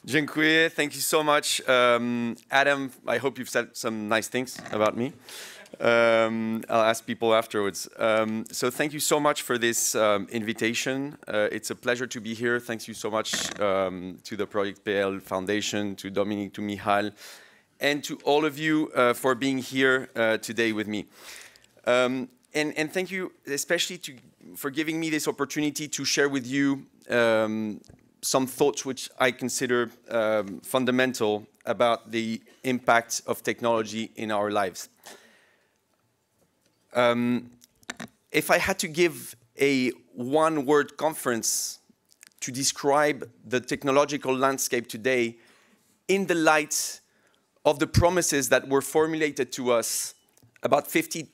Dziękuję. Thank you so much. Adam, I hope you've said some nice things about me. I'll ask people afterwards. So thank you so much for this invitation. It's a pleasure to be here. Thank you so much to the Project PL Foundation, to Dominique, to Michal, and to all of you for being here today with me. And thank you especially for giving me this opportunity to share with you some thoughts which I consider fundamental about the impact of technology in our lives. If I had to give a one-word conference to describe the technological landscape today in the light of the promises that were formulated to us about 15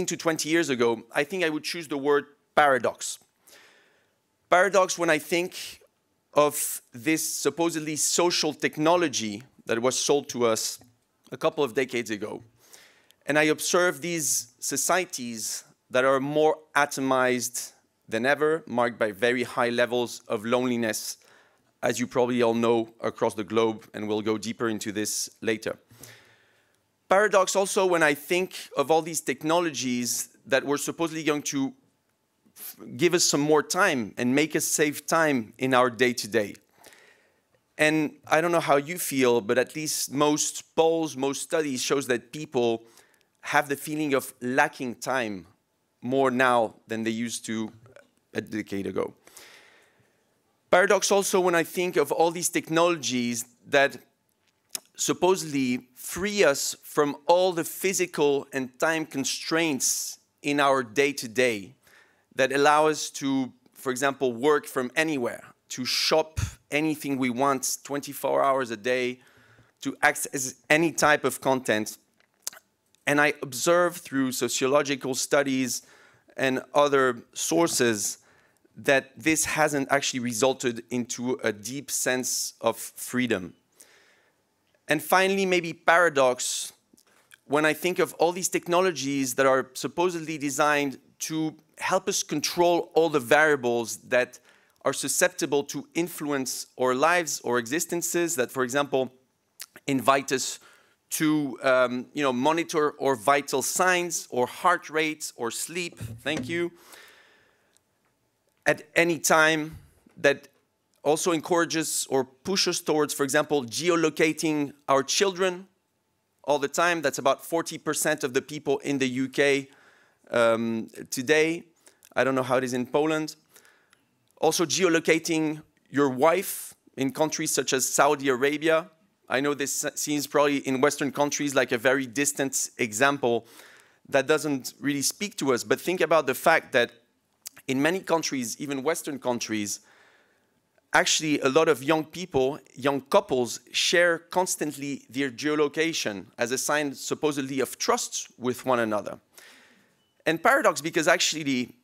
to 20 years ago, I think I would choose the word paradox. Paradox when I think of this supposedly social technology that was sold to us a couple of decades ago. And I observe these societies that are more atomized than ever, marked by very high levels of loneliness, as you probably all know, across the globe, and we'll go deeper into this later. Paradox also when I think of all these technologies that were supposedly going to give us some more time and make us save time in our day-to-day. And I don't know how you feel, but at least most polls, most studies shows that people have the feeling of lacking time more now than they used to a decade ago. Paradox also when I think of all these technologies that supposedly free us from all the physical and time constraints in our day-to-day that allow us to, for example, work from anywhere, to shop anything we want 24 hours a day, to access any type of content. And I observe through sociological studies and other sources that this hasn't actually resulted into a deep sense of freedom. And finally, maybe paradox, when I think of all these technologies that are supposedly designed to help us control all the variables that are susceptible to influence our lives or existences, that, for example, invite us to monitor our vital signs, or heart rates, or sleep, thank you, at any time, that also encourages or pushes towards, for example, geolocating our children all the time. That's about 40% of the people in the UK today. I don't know how it is in Poland. Also geolocating your wife in countries such as Saudi Arabia. I know this seems probably in Western countries like a very distant example that doesn't really speak to us, but think about the fact that in many countries, even Western countries, actually a lot of young people, young couples, share constantly their geolocation as a sign supposedly of trust with one another. And paradox because actually,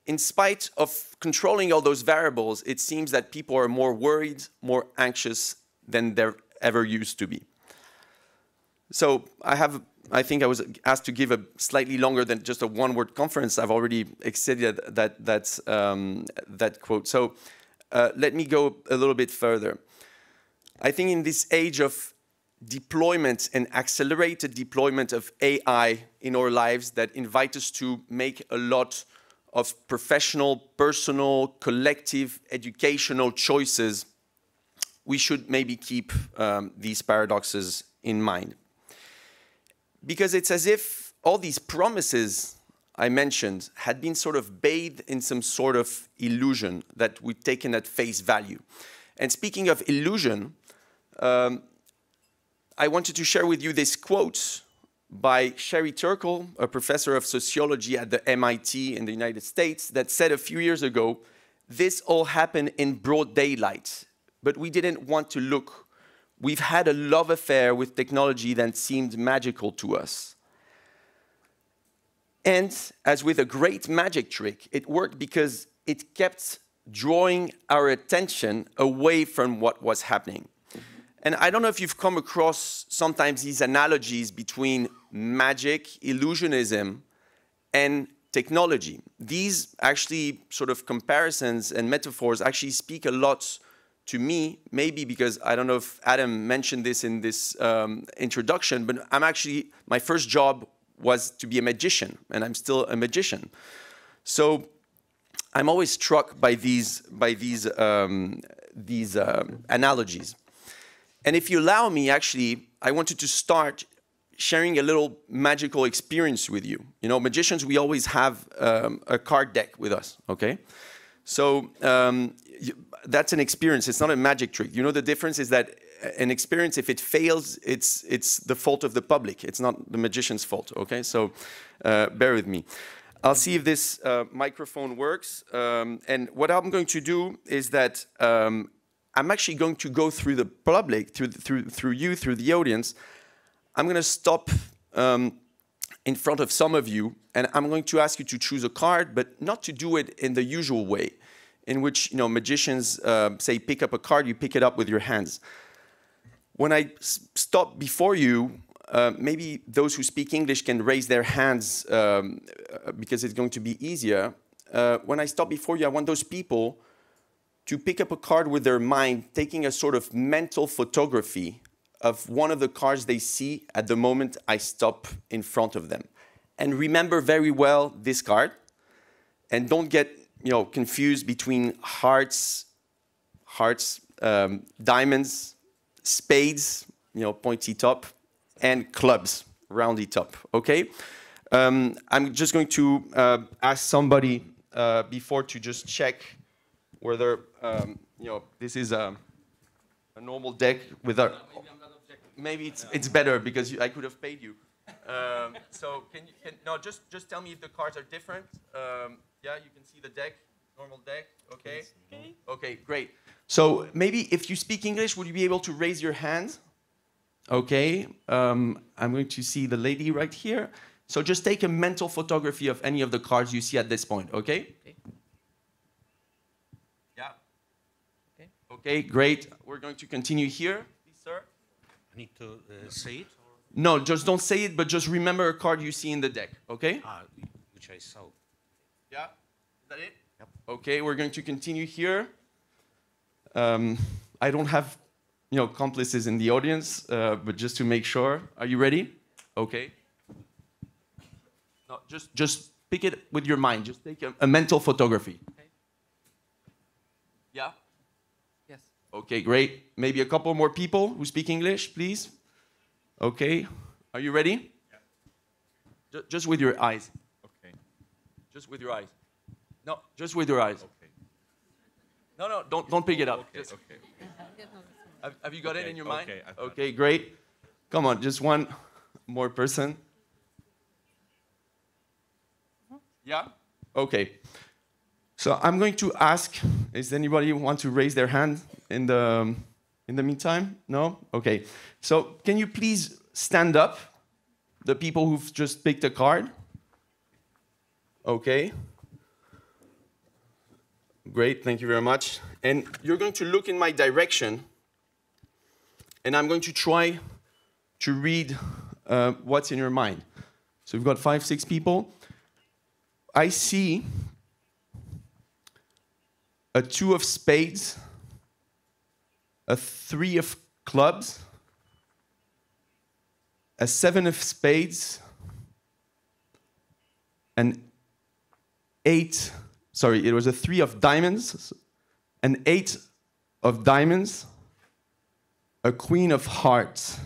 in spite of controlling all those variables, it seems that people are more worried, more anxious than they're ever used to be. So I think I was asked to give a slightly longer than just a one-word conference. I've already exceeded that quote. So let me go a little bit further. I think in this age of deployment and accelerated deployment of AI in our lives that invite us to make a lot of professional, personal, collective, educational choices, we should maybe keep these paradoxes in mind. Because it's as if all these promises I mentioned had been sort of bathed in some sort of illusion that we'd taken at face value. And speaking of illusion, I wanted to share with you this quote by Sherry Turkle, a professor of sociology at the MIT in the United States, that said a few years ago, "This all happened in broad daylight, but we didn't want to look. We've had a love affair with technology that seemed magical to us." And as with a great magic trick, it worked because it kept drawing our attention away from what was happening. And I don't know if you've come across sometimes these analogies between magic, illusionism, and technology. These actually sort of comparisons and metaphors actually speak a lot to me, maybe because I don't know if Adam mentioned this in this introduction, but my first job was to be a magician, and I'm still a magician. So I'm always struck by these analogies. And if you allow me, actually, I wanted to start sharing a little magical experience with you. You know, magicians, we always have a card deck with us, okay? So that's an experience. It's not a magic trick. You know, the difference is that an experience, if it fails, it's the fault of the public. It's not the magician's fault, okay? So bear with me. I'll see if this microphone works. And what I'm going to do is that I'm actually going to go through the public, through you, through the audience. I'm going to stop in front of some of you, and I'm going to ask you to choose a card, but not to do it in the usual way, in which, you know, magicians say, pick up a card, you pick it up with your hands. When I stop before you, maybe those who speak English can raise their hands because it's going to be easier. When I stop before you, I want those people to pick up a card with their mind, taking a sort of mental photography of one of the cards they see at the moment I stop in front of them. And remember very well this card, and don't get, you know, confused between hearts, diamonds, spades, you know, pointy top, and clubs, roundy top, okay? I'm just going to ask somebody before to just check whether, you know, this is a normal deck with a... Maybe it's better because I could have paid you. So no, just tell me if the cards are different. Yeah, you can see the deck, normal deck, okay? Okay, great. So maybe if you speak English, would you be able to raise your hand? Okay, I'm going to see the lady right here. So just take a mental photography of any of the cards you see at this point, okay? Yeah. Okay, great. We're going to continue here, please, sir. I need to say it? Or? No, just don't say it, but just remember a card you see in the deck, okay? Which I saw. Yeah, is that it? Yep. Okay, we're going to continue here. I don't have, you know, accomplices in the audience, but just to make sure. Are you ready? Okay. No, just pick it with your mind. Just take a mental photography. Okay. Yeah? Yes. Okay, great. Maybe a couple more people who speak English, please. Okay. Are you ready? Yeah. Just with your eyes. Okay. Just with your eyes. No, just with your eyes. Okay. No, don't pick it up. Okay, okay. Have you got it in your mind? Okay, okay, great. Come on, just one more person. Yeah? Okay. So I'm going to ask, does anybody want to raise their hand in the meantime? No? Okay. So can you please stand up, the people who've just picked a card? Okay. Great, thank you very much. And you're going to look in my direction, and I'm going to try to read what's in your mind. So we've got 5, 6 people. I see a 2 of spades, a 3 of clubs, a 7 of spades, an 8, sorry, it was a 3 of diamonds, an 8 of diamonds, a queen of hearts,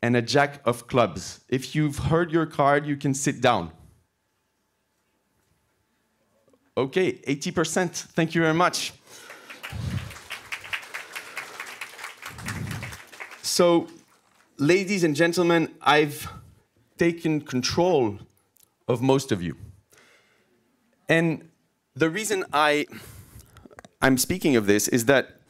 and a jack of clubs. If you've heard your card, you can sit down. Okay, 80%. Thank you very much. So, ladies and gentlemen, I've taken control of most of you. And the reason I'm speaking of this is that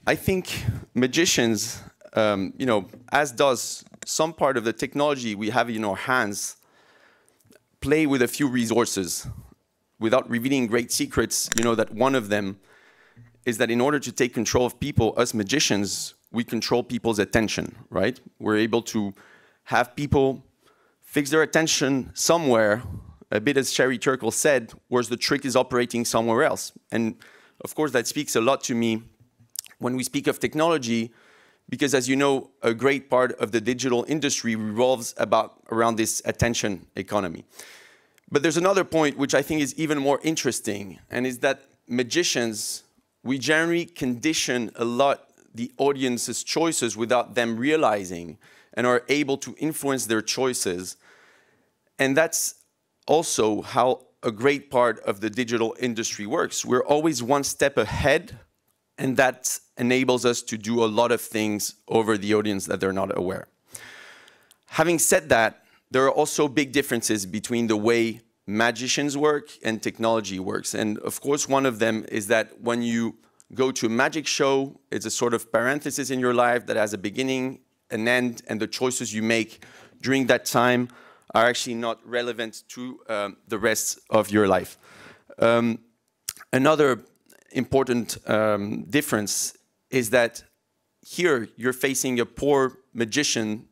I think magicians, you know, as does some part of the technology we have in our hands, play with a few resources. Without revealing great secrets, you know that one of them is that in order to take control of people, us magicians, we control people's attention, right? We're able to have people fix their attention somewhere, a bit as Sherry Turkle said, whereas the trick is operating somewhere else. And of course, that speaks a lot to me when we speak of technology, because as you know, a great part of the digital industry revolves around this attention economy. But there's another point which I think is even more interesting, and is that magicians, we generally condition a lot the audience's choices without them realizing, and are able to influence their choices. And that's also how a great part of the digital industry works. We're always one step ahead, and that enables us to do a lot of things over the audience that they're not aware. Having said that, there are also big differences between the way magicians work and technology works. And of course, one of them is that when you go to a magic show, it's a sort of parenthesis in your life that has a beginning, an end, and the choices you make during that time are actually not relevant to the rest of your life. Another important difference is that here you're facing a poor magician,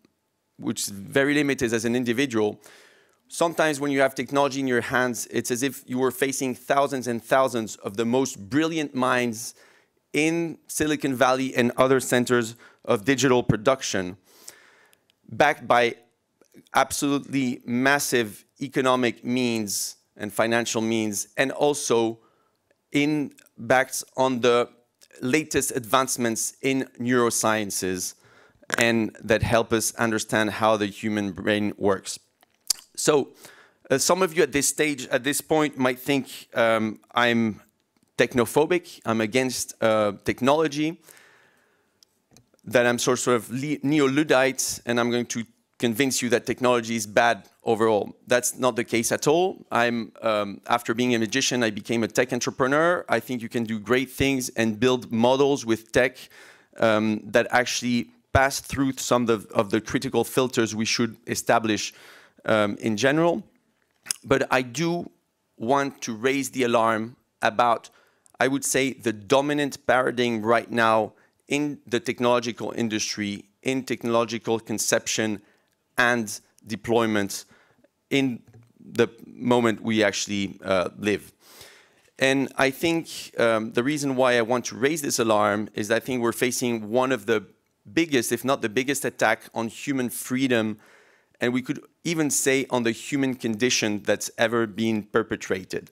which is very limited as an individual. Sometimes when you have technology in your hands, it's as if you were facing thousands and thousands of the most brilliant minds in Silicon Valley and other centers of digital production, backed by absolutely massive economic means and financial means, and also backed on the latest advancements in neurosciences, and that help us understand how the human brain works. So some of you at this stage, at this point, might think I'm technophobic, I'm against technology, that I'm sort of neo-Luddite, and I'm going to convince you that technology is bad overall. That's not the case at all. After being a magician, I became a tech entrepreneur. I think you can do great things and build models with tech that actually pass through some of the critical filters we should establish in general. But I do want to raise the alarm about, I would say, the dominant paradigm right now in the technological industry, in technological conception and deployment in the moment we actually live. And I think the reason why I want to raise this alarm is I think we're facing one of the biggest, if not the biggest, attack on human freedom, and we could even say on the human condition that's ever been perpetrated.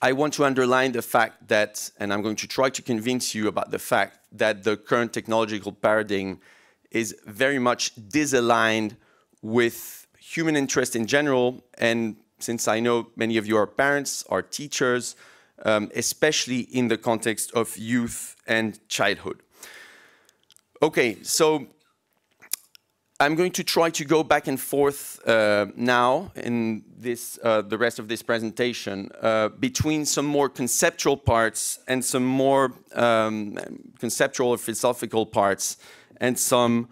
I want to underline the fact that, and I'm going to try to convince you about the fact that the current technological paradigm is very much disaligned with human interest in general. And since I know many of you are parents, are teachers, especially in the context of youth and childhood. Okay, so I'm going to try to go back and forth now in this, the rest of this presentation between some more conceptual parts and some more conceptual or philosophical parts, and some,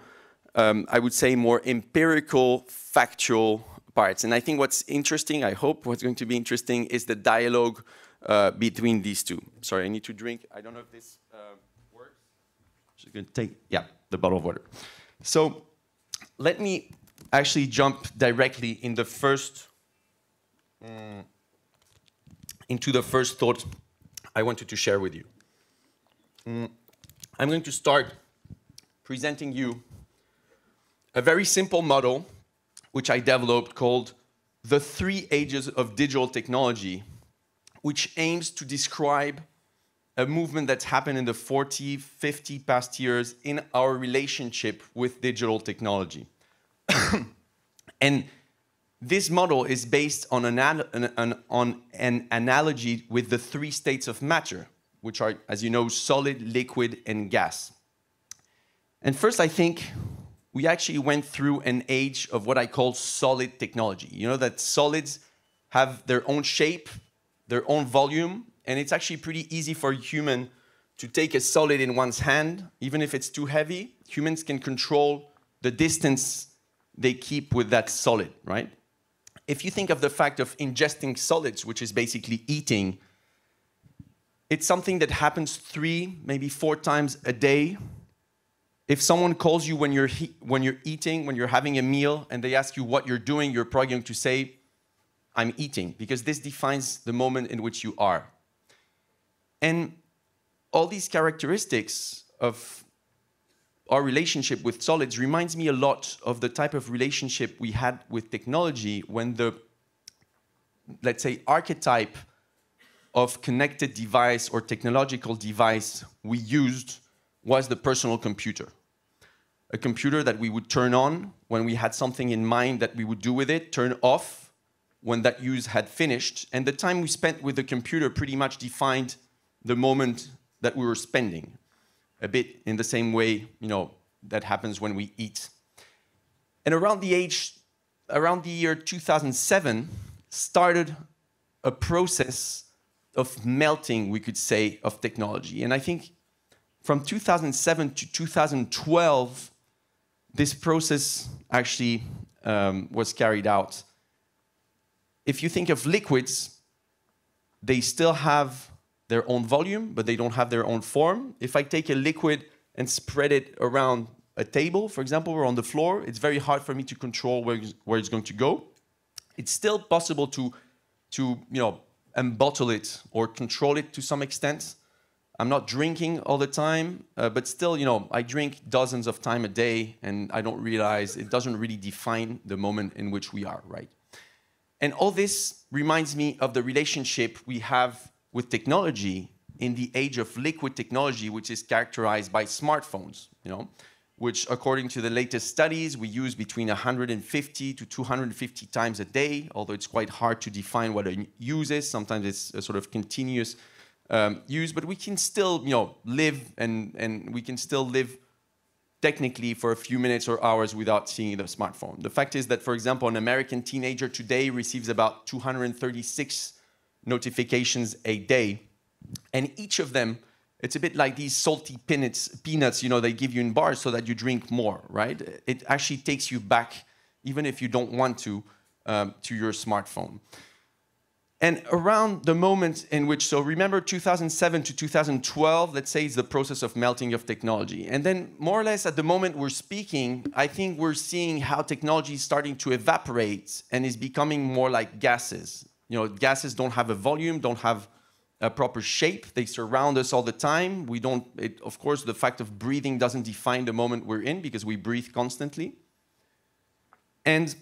I would say, more empirical, factual parts. And I think what's interesting, I hope what's going to be interesting, is the dialogue between these two. Sorry, I need to drink. I don't know if this works. Just going to take, yeah, the bottle of water. So let me actually jump directly in the first, into the first thought I wanted to share with you. I'm going to start presenting you a very simple model which I developed called the 3 Ages of Digital Technology, which aims to describe a movement that's happened in the 40, 50 past years in our relationship with digital technology. And this model is based on an analogy with the 3 states of matter, which are, as you know, solid, liquid, and gas. And first, I think we actually went through an age of what I call solid technology. You know that solids have their own shape, their own volume, and it's actually pretty easy for a human to take a solid in one's hand, even if it's too heavy. Humans can control the distance they keep with that solid, right? If you think of the fact of ingesting solids, which is basically eating, it's something that happens 3, maybe 4 times a day. If someone calls you when you're eating, when you're having a meal, and they ask you what you're doing, you're probably going to say, I'm eating, because this defines the moment in which you are. And all these characteristics of our relationship with solids reminds me a lot of the type of relationship we had with technology when the, let's say, archetype of connected device or technological device we used was the personal computer. A computer that we would turn on when we had something in mind that we would do with it, turn off when that use had finished, and the time we spent with the computer pretty much defined the moment that we were spending. A bit in the same way, that happens when we eat. And around the year 2007, started a process of melting, we could say, of technology. And I think from 2007 to 2012, this process actually was carried out. If you think of liquids, they still have their own volume, but they don't have their own form. If I take a liquid and spread it around a table, for example, or on the floor, it's very hard for me to control where it's going to go. It's still possible to unbottle it or control it to some extent. I'm not drinking all the time, but still, I drink dozens of times a day, and I don't realize it doesn't really define the moment in which we are, right? And all this reminds me of the relationship we have with technology in the age of liquid technology, which is characterized by smartphones, which, according to the latest studies, we use between 150 to 250 times a day, although it's quite hard to define what a use is. Sometimes it's a sort of continuous use, but we can still, live and we can still live technically for a few minutes or hours without seeing the smartphone. The fact is that, for example, an American teenager today receives about 236 notifications a day, and each of them, it's a bit like these salty peanuts, they give you in bars so that you drink more, right? It actually takes you back, even if you don't want to your smartphone. And around the moment in which, so remember 2007 to 2012, let's say, is the process of melting of technology. And then more or less at the moment we're speaking, I think we're seeing how technology is starting to evaporate and is becoming more like gases. Gases don't have a volume, don't have a proper shape. They surround us all the time. Of course, the fact of breathing doesn't define the moment we're in because we breathe constantly. And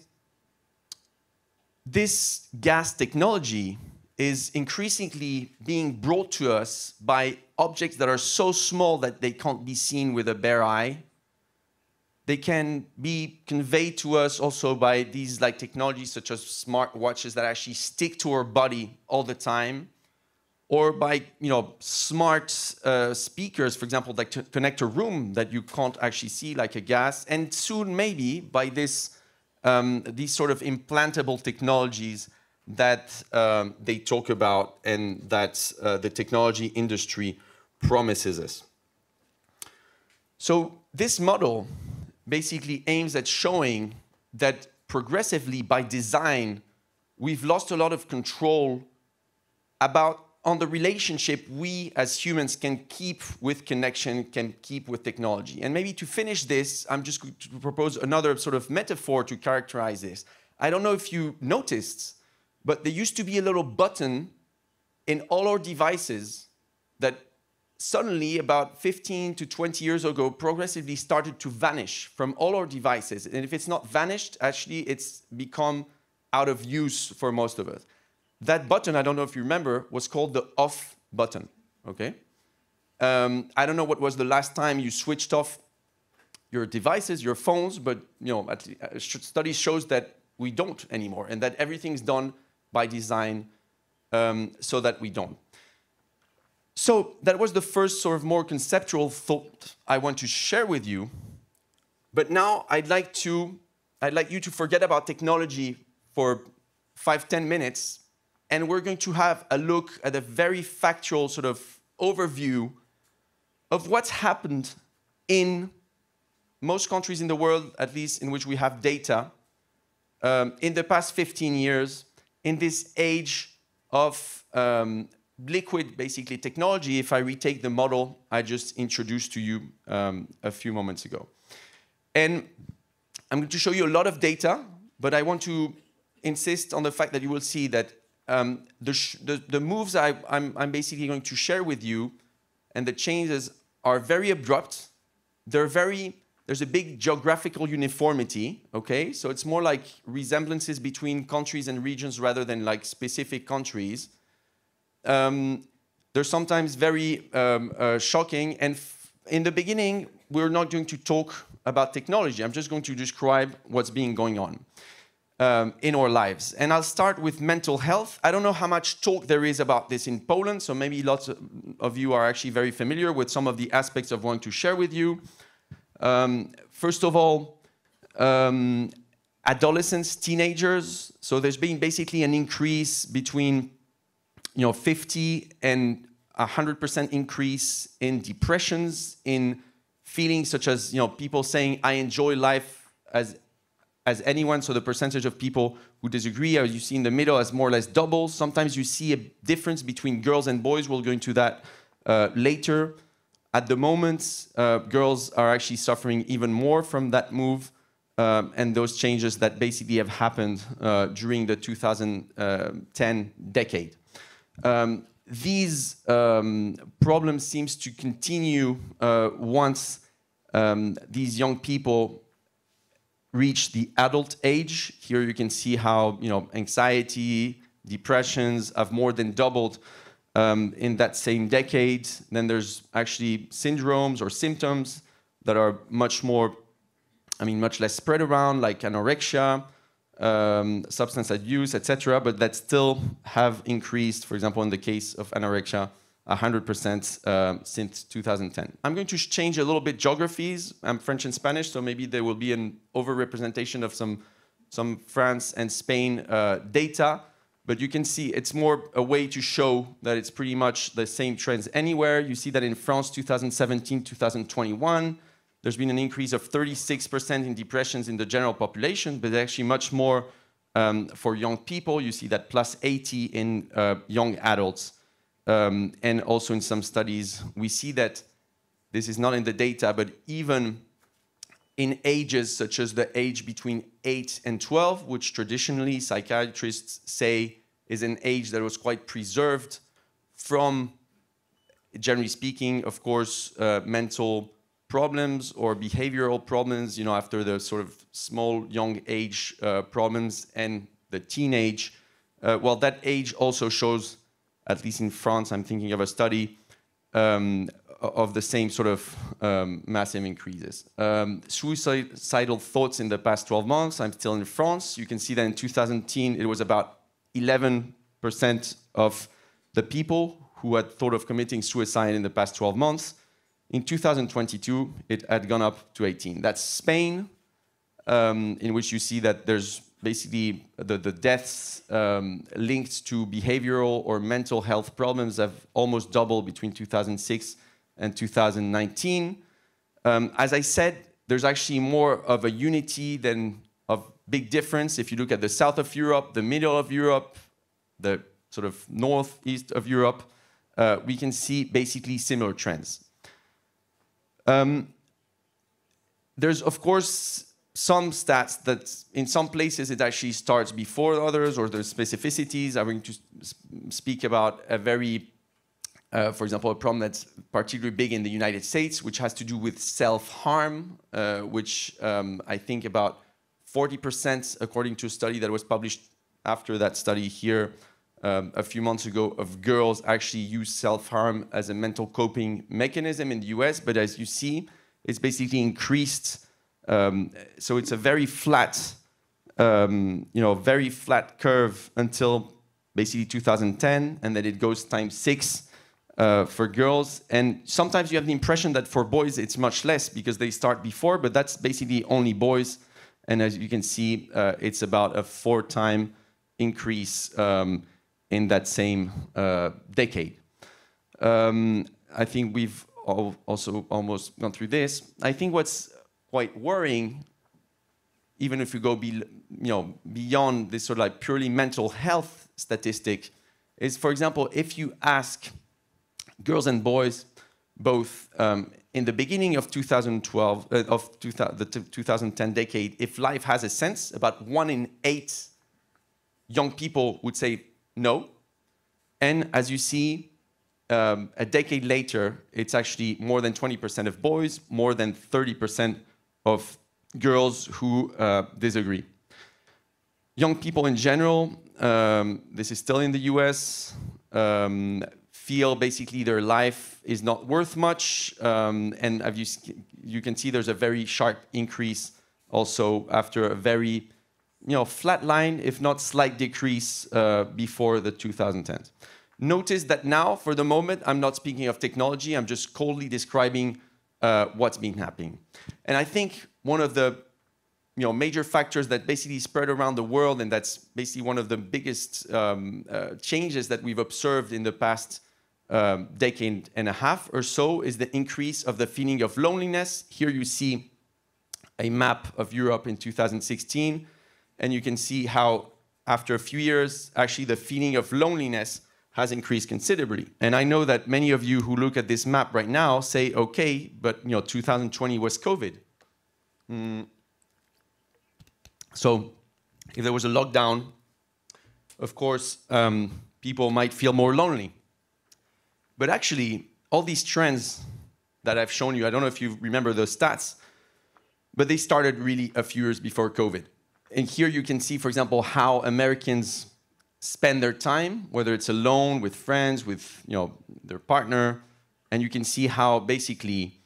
this gas technology is increasingly being brought to us by objects that are so small that they can't be seen with a bare eye. They can be conveyed to us also by these technologies such as smartwatches that actually stick to our body all the time, or by smart speakers, for example, that connect a room that you can't actually see, like a gas, and soon maybe by these sort of implantable technologies that they talk about and that the technology industry promises us. So this model basically aims at showing that progressively, by design, we've lost a lot of control on the relationship we as humans can keep with connection, can keep with technology. And maybe to finish this, I'm just going to propose another sort of metaphor to characterize this. I don't know if you noticed, but there used to be a little button in all our devices that suddenly, about 15 to 20 years ago, progressively started to vanish from all our devices. And if it's not vanished, actually, it's become out of use for most of us. That button, I don't know if you remember, was called the off button, okay? I don't know what was the last time you switched off your devices, your phones, but studies shows that we don't anymore, and that everything's done by design so that we don't. So that was the first sort of more conceptual thought I want to share with you. But now I'd like you to forget about technology for 5-10 minutes, and we're going to have a look at a very factual sort of overview of what's happened in most countries in the world, at least in which we have data, in the past 15 years, in this age of liquid, basically, technology, if I retake the model I just introduced to you a few moments ago. And I'm going to show you a lot of data, but I want to insist on the fact that you will see that the moves I'm basically going to share with you and the changes are very abrupt. There's a big geographical uniformity, okay? So it's more like resemblances between countries and regions rather than like specific countries. They're sometimes very shocking. And in the beginning, we're not going to talk about technology. I'm just going to describe what's been going on in our lives. And I'll start with mental health. I don't know how much talk there is about this in Poland, so maybe lots of you are actually very familiar with some of the aspects I want to share with you. First of all, adolescents, teenagers. So there's been basically an increase between 50 and 100% increase in depressions, in feelings such as people saying, I enjoy life as anyone. So the percentage of people who disagree, as you see in the middle, has more or less doubled. Sometimes you see a difference between girls and boys. We'll go into that later. At the moment, girls are actually suffering even more from that move and those changes that basically have happened during the 2010 decade. These problems seems to continue once these young people reach the adult age. Here you can see how anxiety, depressions have more than doubled in that same decade. Then there's actually syndromes or symptoms that are much less spread around, like anorexia, substance abuse, etc., but that still have increased, for example, in the case of anorexia, 100% since 2010. I'm going to change a little bit geographies. I'm French and Spanish, so maybe there will be an overrepresentation of some France and Spain data, but you can see it's more a way to show that it's pretty much the same trends anywhere. You see that in France, 2017, 2021, there's been an increase of 36% in depressions in the general population, but actually much more for young people. You see that plus 80 in young adults. And also in some studies, we see that this is not in the data, but even in ages such as the age between 8 and 12, which traditionally psychiatrists say is an age that was quite preserved from, generally speaking, of course, mental problems or behavioral problems, after the sort of small, young age problems and the teenage. Well, that age also shows, at least in France, I'm thinking of a study of the same sort of massive increases. Suicidal thoughts in the past 12 months, I'm still in France. You can see that in 2010, it was about 11% of the people who had thought of committing suicide in the past 12 months. In 2022, it had gone up to 18. That's Spain, in which you see that there's basically the deaths linked to behavioral or mental health problems have almost doubled between 2006 and 2019. As I said, there's actually more of a unity than of big difference. If you look at the south of Europe, the middle of Europe, the sort of northeast of Europe, we can see basically similar trends. There's, of course, some stats that in some places it actually starts before others, or there's specificities. I'm going to speak about a very, for example, a problem that's particularly big in the United States, which has to do with self-harm, which I think about 40%, according to a study that was published after that study here a few months ago, of girls actually use self-harm as a mental coping mechanism in the US. But as you see, it's basically increased. So it's a very flat, very flat curve until basically 2010, and then it goes times 6 for girls. And sometimes you have the impression that for boys it's much less because they start before, but that's basically only boys. And as you can see, it's about a 4-time increase in that same decade. I think we've also almost gone through this. I think what's quite worrying, even if you go beyond this sort of like purely mental health statistic, is, for example, if you ask girls and boys both in the beginning of 2012, the 2010 decade, if life has a sense, about 1 in 8 young people would say no. And as you see, a decade later, it's actually more than 20% of boys, more than 30% of girls who disagree. Young people in general, this is still in the US, feel basically their life is not worth much. And as you can see, there's a very sharp increase also after a very flat line, if not slight decrease before the 2010s. Notice that now, for the moment, I'm not speaking of technology, I'm just coldly describing what's been happening. And I think one of the major factors that basically spread around the world, and that's basically one of the biggest changes that we've observed in the past decade and a half or so, is the increase of the feeling of loneliness. Here you see a map of Europe in 2016, and you can see how after a few years, actually the feeling of loneliness has increased considerably. And I know that many of you who look at this map right now say, okay, but 2020 was COVID. So if there was a lockdown, of course, people might feel more lonely. But actually, all these trends that I've shown you, I don't know if you remember those stats, but they started really a few years before COVID. And here you can see, for example, how Americans spend their time, whether it's alone, with friends, with their partner. And you can see how basically,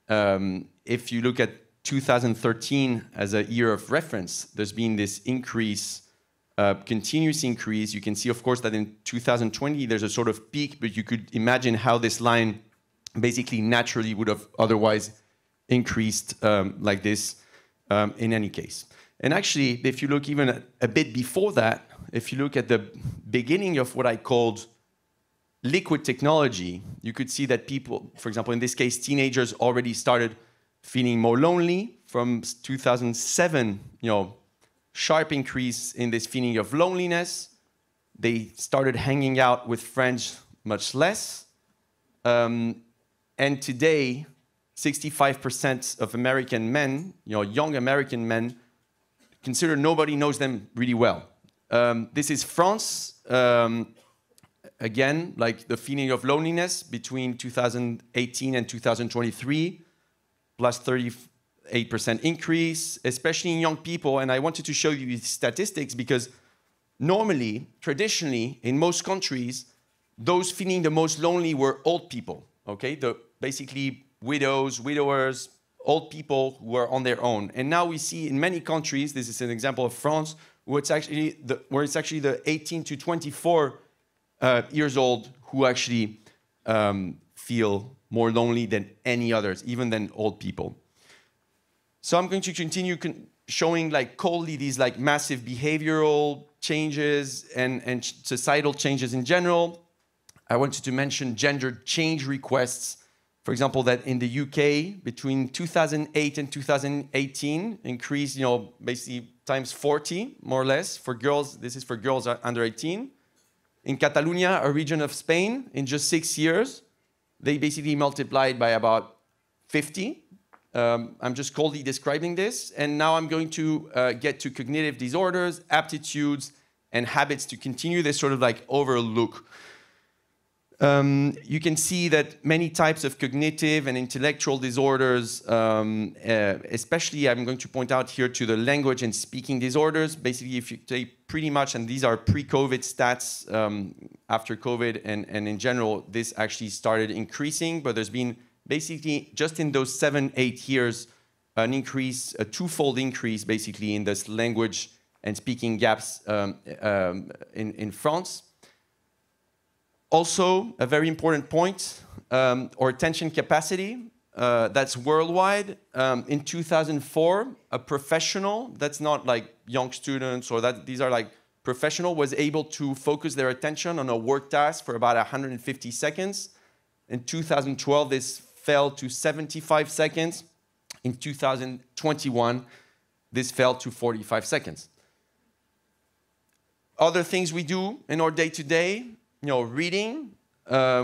if you look at 2013 as a year of reference, there's been this increase, continuous increase. You can see, of course, that in 2020, there's a sort of peak, but you could imagine how this line basically naturally would have otherwise increased like this in any case. And actually, if you look even a bit before that, if you look at the beginning of what I called liquid technology, you could see that people, for example, in this case, teenagers already started feeling more lonely. From 2007, sharp increase in this feeling of loneliness. They started hanging out with friends much less. And today, 65% of American men, young American men, consider nobody knows them really well. This is France. Again, like the feeling of loneliness between 2018 and 2023, plus 38% increase, especially in young people. And I wanted to show you these statistics because normally, traditionally, in most countries, those feeling the most lonely were old people, okay? Basically widows, widowers, old people who are on their own. And now we see in many countries, this is an example of France, where it's actually the 18 to 24 years old who actually feel more lonely than any others, even than old people. So I'm going to continue showing coldly these massive behavioral changes and societal changes in general. I wanted to mention gender change requests. For example, that in the UK, between 2008 and 2018, increased, basically times 40, more or less, for girls. This is for girls under 18. In Catalonia, a region of Spain, in just 6 years, they basically multiplied by about 50. I'm just coldly describing this. And now I'm going to get to cognitive disorders, aptitudes, and habits to continue this sort of overlook. You can see that many types of cognitive and intellectual disorders, especially I'm going to point out here to the language and speaking disorders. Basically, if you take pretty much, and these are pre-COVID stats after COVID, and in general, this actually started increasing, but there's been basically just in those 7-8 years, an increase, a twofold increase basically in this language and speaking gaps in France. Also, a very important point, our attention capacity, that's worldwide. In 2004, a professional, that's not young students, or these are professional, was able to focus their attention on a work task for about 150 seconds. In 2012, this fell to 75 seconds. In 2021, this fell to 45 seconds. Other things we do in our day-to-day, reading,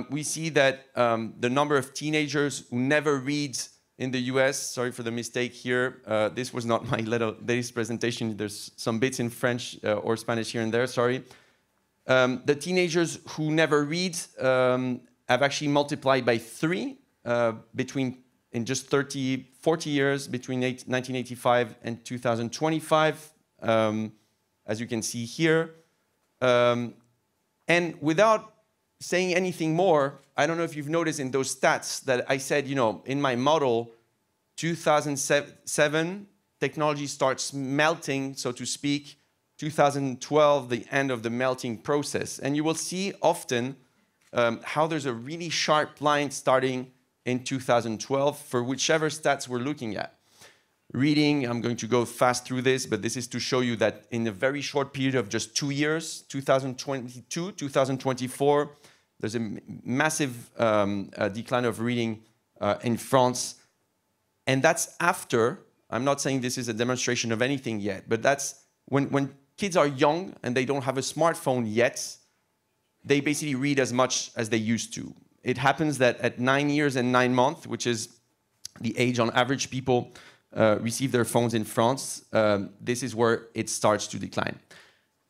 we see that the number of teenagers who never read in the US, sorry for the mistake here, this was not my latest presentation, there's some bits in French or Spanish here and there, sorry. The teenagers who never read have actually multiplied by 3 in just 40 years between 1985 and 2025, as you can see here. And without saying anything more, I don't know if you've noticed in those stats that I said, in my model, 2007, technology starts melting, so to speak. 2012, the end of the melting process. And you will see often how there's a really sharp line starting in 2012 for whichever stats we're looking at. Reading, I'm going to go fast through this, but this is to show you that in a very short period of just 2 years, 2022, 2024, there's a massive decline of reading in France. And that's after, I'm not saying this is a demonstration of anything yet, but that's when kids are young and they don't have a smartphone yet, they basically read as much as they used to. It happens that at 9 years and 9 months, which is the age on average people receive their phones in France, this is where it starts to decline.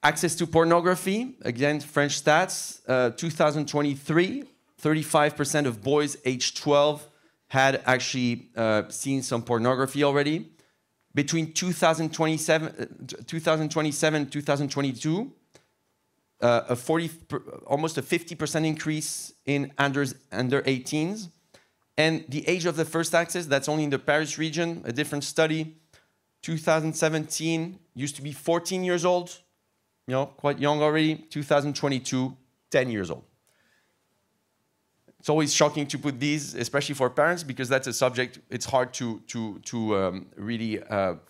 Access to pornography, again, French stats, 2023, 35% of boys aged 12 had actually seen some pornography already. Between 2027 and 2022, almost a 50% increase in under 18s. And the age of the first access, that's only in the Paris region, a different study. 2017 used to be 14 years old, quite young already. 2022, 10 years old. It's always shocking to put these, especially for parents, because that's a subject it's hard to really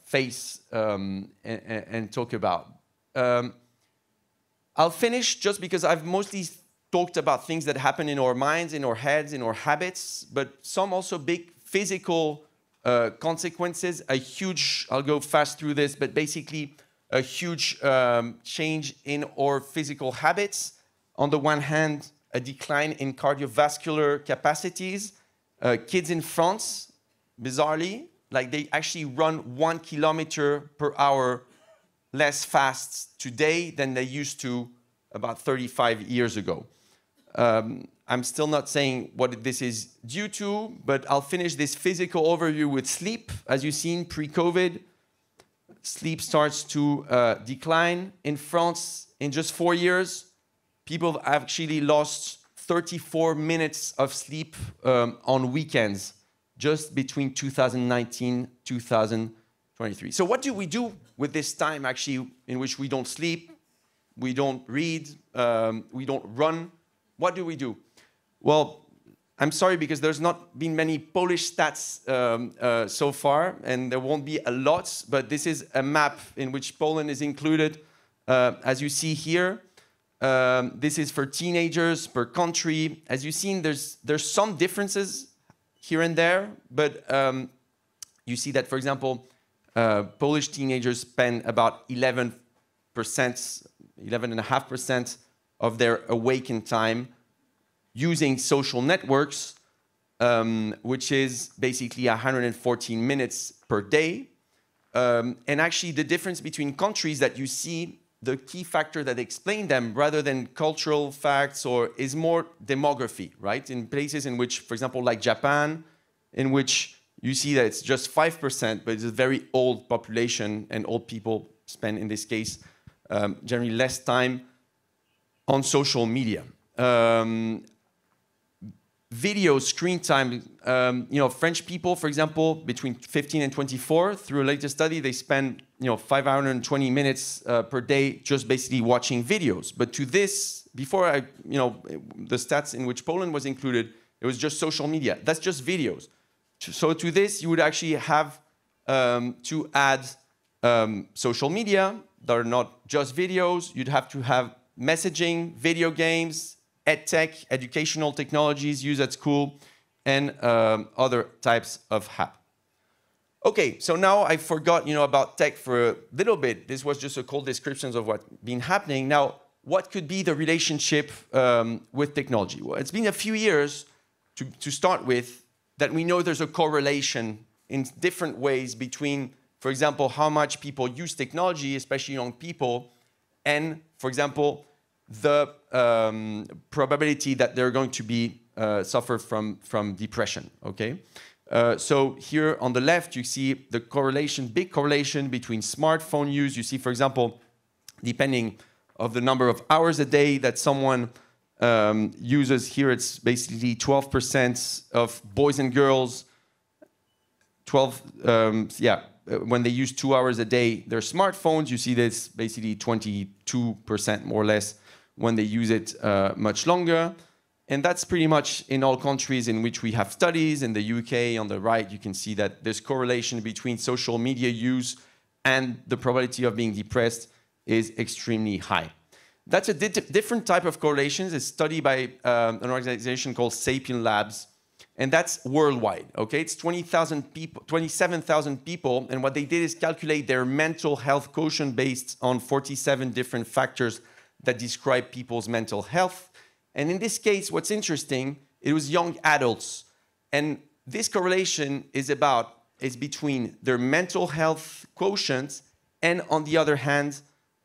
face and talk about. I'll finish just because I've mostly talked about things that happen in our minds, in our heads, in our habits, but some also big physical consequences, a huge, I'll go fast through this, but basically a huge change in our physical habits. On the one hand, a decline in cardiovascular capacities. Kids in France, bizarrely, they actually run 1 kilometer per hour less fast today than they used to about 35 years ago. I'm still not saying what this is due to, but I'll finish this physical overview with sleep. As you've seen, pre-COVID, sleep starts to decline. In France, in just 4 years, people have actually lost 34 minutes of sleep on weekends, just between 2019 and 2023. So what do we do with this time, actually, in which we don't sleep, we don't read, we don't run? What do we do? Well, I'm sorry, because there's not been many Polish stats so far, and there won't be a lot, but this is a map in which Poland is included, as you see here. This is for teenagers per country. As you've seen, there's some differences here and there, but you see that, for example, Polish teenagers spend about 11.5% of their awakened time using social networks, which is basically 114 minutes per day. And actually, the difference between countries that you see, the key factor that explains them, rather than cultural facts, is more demography, right? In places in which, for example, like Japan, in which you see that it's just 5%, but it's a very old population, and old people spend, in this case, generally less time on social media. Video screen time, French people, for example, between 15 and 24, through a latest study, they spend 520 minutes per day just basically watching videos. But to this, before the stats in which Poland was included, it was just social media. That's just videos. So to this, you would actually have to add social media that are not just videos. You'd have to have messaging, video games, EdTech, educational technologies used at school, and other types of app. Okay, so now I forgot, about tech for a little bit. This was just a cold description of what's been happening. Now, what could be the relationship with technology? Well, it's been a few years to start with that we know there's a correlation in different ways between, for example, how much people use technology, especially young people, and, for example, the probability that they're going to be suffer from depression, okay? So here on the left, you see the correlation, big correlation between smartphone use. You see, for example, depending of the number of hours a day that someone uses, here it's basically 12% of boys and girls, when they use 2 hours a day, their smartphones, you see this basically 22% more or less when they use it much longer. And that's pretty much in all countries in which we have studies. In the UK, on the right, you can see that there's correlation between social media use and the probability of being depressed is extremely high. That's a different type of correlations. It's studied by an organization called Sapien Labs, and that's worldwide, okay? It's 20,000 people, 27,000 people, and what they did is calculate their mental health quotient based on 47 different factors that describe people's mental health. And in this case, what's interesting, it was young adults. And this correlation is between their mental health quotient and, on the other hand,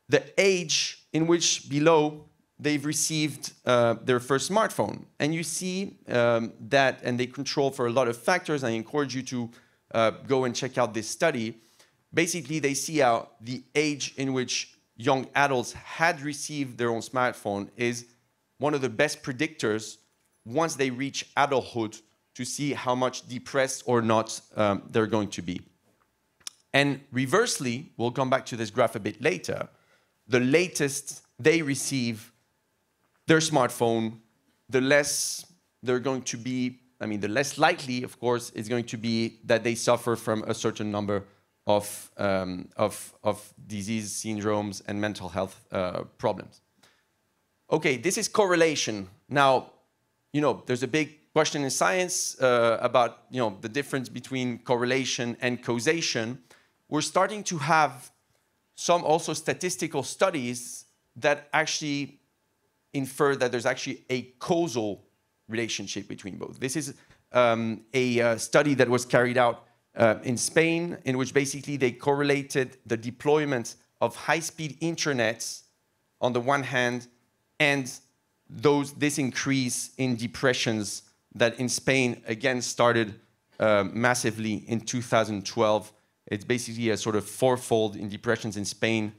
the age in which below they've received their first smartphone. And you see that, and they control for a lot of factors. I encourage you to go and check out this study. Basically, they see how the age in which young adults had received their own smartphone is one of the best predictors once they reach adulthood to see how much depressed or not they're going to be. And reversely, we'll come back to this graph a bit later, the latest they receive their smartphone, the less they're going to be, the less likely, of course, is going to be that they suffer from a certain number of disease syndromes and mental health problems. Okay, this is correlation. Now, there's a big question in science about, the difference between correlation and causation. We're starting to have some also statistical studies that actually infer that there's actually a causal relationship between both. This is a study that was carried out in Spain, in which basically they correlated the deployment of high-speed internets on the one hand, and this increase in depressions that in Spain, again, started massively in 2012. It's basically a sort of fourfold in depressions in Spain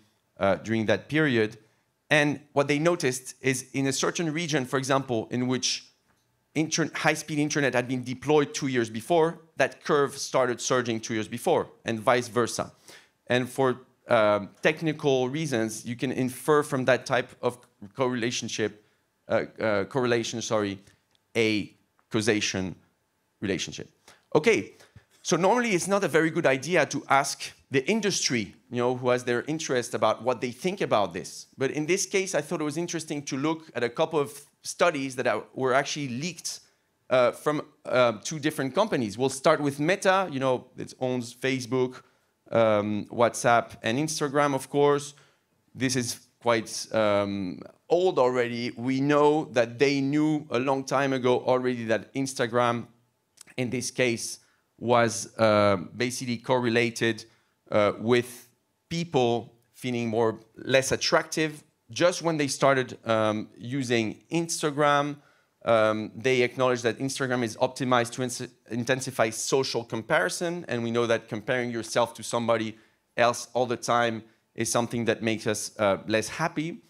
during that period. And what they noticed is in a certain region, for example, in which high-speed internet had been deployed 2 years before, that curve started surging 2 years before, and vice versa. And for technical reasons, you can infer from that type of correlation, a causation relationship. Okay, so normally it's not a very good idea to ask the industry, who has their interest about what they think about this. But in this case, I thought it was interesting to look at a couple of studies that were actually leaked from 2 different companies. We'll start with Meta, it owns Facebook, WhatsApp, and Instagram, of course. This is quite old already. We know that they knew a long time ago already that Instagram, in this case, was basically correlated with people feeling less attractive. Just when they started using Instagram, they acknowledged that Instagram is optimized to intensify social comparison, and we know that comparing yourself to somebody else all the time is something that makes us less happy.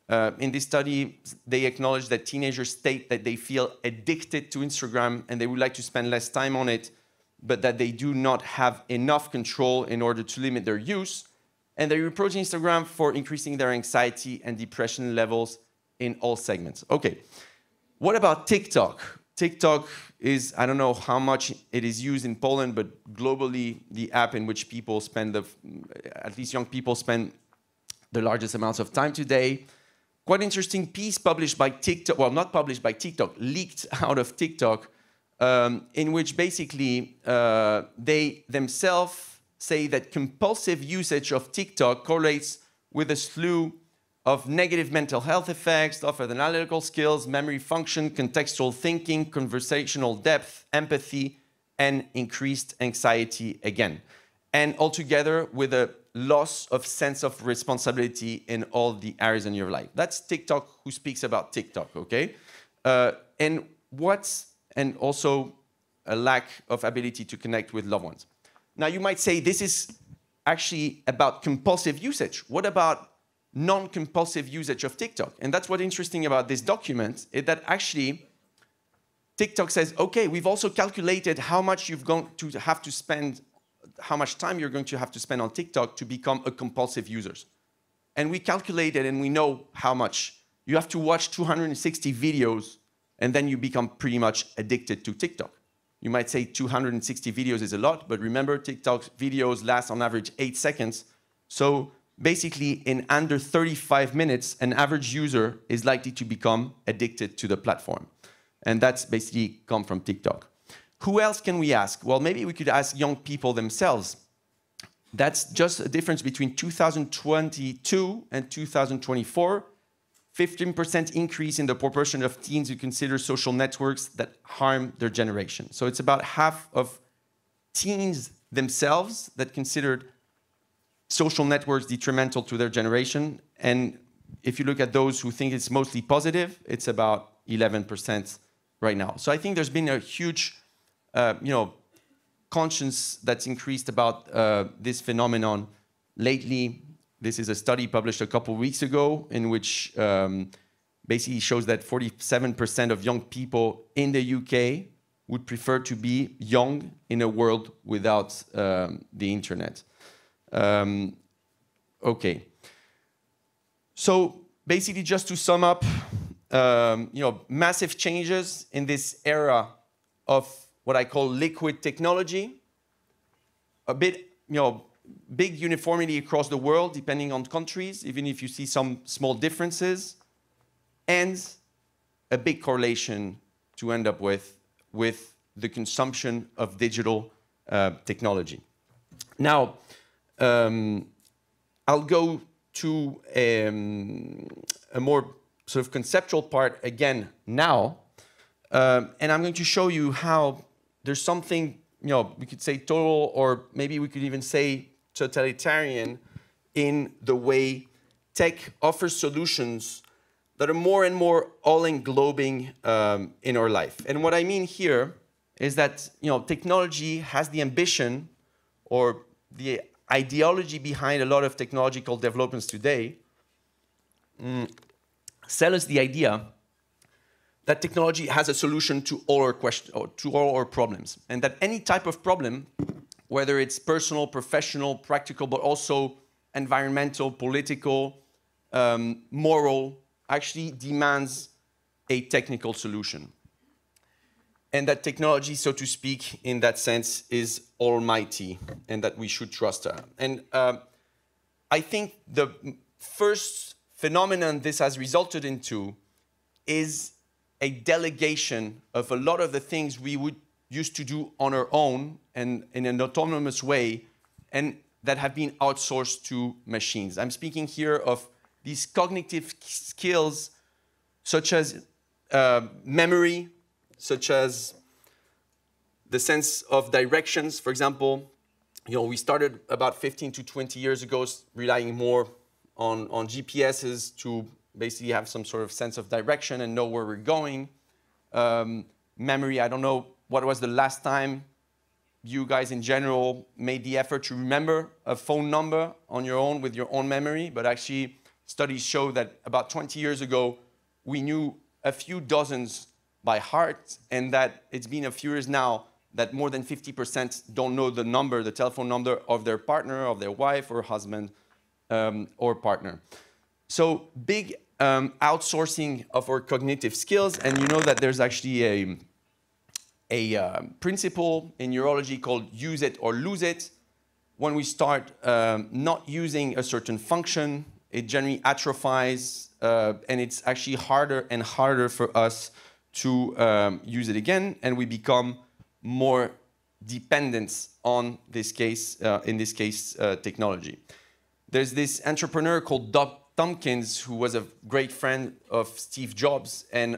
In this study, they acknowledge that teenagers state that they feel addicted to Instagram and they would like to spend less time on it, but that they do not have enough control in order to limit their use. And they reproach Instagram for increasing their anxiety and depression levels in all segments. Okay, what about TikTok? TikTok is, I don't know how much it is used in Poland, but globally, the app in which people spend, at least young people spend the largest amounts of time today. Quite interesting piece published by TikTok, well, not published by TikTok, leaked out of TikTok, in which basically they themselves say that compulsive usage of TikTok correlates with a slew of negative mental health effects, offered analytical skills, memory function, contextual thinking, conversational depth, empathy, and increased anxiety again. And altogether with a loss of sense of responsibility in all the areas in your life. That's TikTok who speaks about TikTok, okay? And and also a lack of ability to connect with loved ones. Now, you might say this is actually about compulsive usage. What about non-compulsive usage of TikTok? And that's what's interesting about this document, is that actually TikTok says, okay, we've also calculated how much you're going to have to spend, how much time you're going to have to spend on TikTok to become a compulsive user. And we calculated and we know how much. You have to watch 260 videos and then you become pretty much addicted to TikTok. You might say 260 videos is a lot, but remember TikTok videos last on average 8 seconds. So basically in under 35 minutes, an average user is likely to become addicted to the platform. And that's basically come from TikTok. Who else can we ask? Well, maybe we could ask young people themselves. That's just a difference between 2022 and 2024. 15% increase in the proportion of teens who consider social networks that harm their generation. So it's about half of teens themselves that considered social networks detrimental to their generation. And if you look at those who think it's mostly positive, it's about 11% right now. So I think there's been a huge, conscience that's increased about this phenomenon lately. This is a study published a couple of weeks ago in which basically shows that 47% of young people in the UK would prefer to be young in a world without the internet. Okay. So basically, just to sum up, massive changes in this era of what I call liquid technology, a bit, big uniformity across the world, depending on countries, even if you see some small differences, and a big correlation to end up with the consumption of digital technology. Now, I'll go to a more sort of conceptual part again now, and I'm going to show you how there's something, we could say total, or maybe we could even say totalitarian in the way tech offers solutions that are more and more all-englobing in our life. And what I mean here is that technology has the ambition, or the ideology behind a lot of technological developments today, sell us the idea that technology has a solution to all our questions, or to all our problems, and that any type of problem, whether it's personal, professional, practical, but also environmental, political, moral, actually demands a technical solution. And that technology, so to speak, in that sense, is almighty, and that we should trust her. And I think the first phenomenon this has resulted into is a delegation of a lot of the things we would used to do on our own and in an autonomous way, and that have been outsourced to machines. I'm speaking here of these cognitive skills, such as memory, such as the sense of directions. For example, we started about 15 to 20 years ago relying more on GPSs to basically have some sort of sense of direction and know where we're going. Memory, I don't know what was the last time you guys in general made the effort to remember a phone number on your own with your own memory, but actually studies show that about 20 years ago, we knew a few dozens by heart, and that it's been a few years now that more than 50% don't know the number, the telephone number of their partner, of their wife or husband or partner. So big outsourcing of our cognitive skills, and you know that there's actually a principle in neurology called use it or lose it. When we start not using a certain function, it generally atrophies, and it's actually harder and harder for us to use it again, and we become more dependent on this case, technology. There's this entrepreneur called Doug Tompkins, who was a great friend of Steve Jobs, and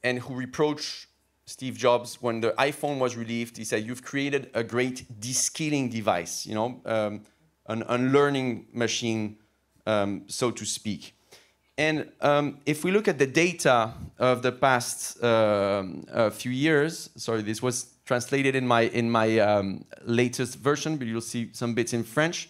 who reproached Steve Jobs when the iPhone was released. He said, "You've created a great de-skilling device, an unlearning machine, so to speak." And if we look at the data of the past few years, sorry, this was translated in my latest version, but you'll see some bits in French.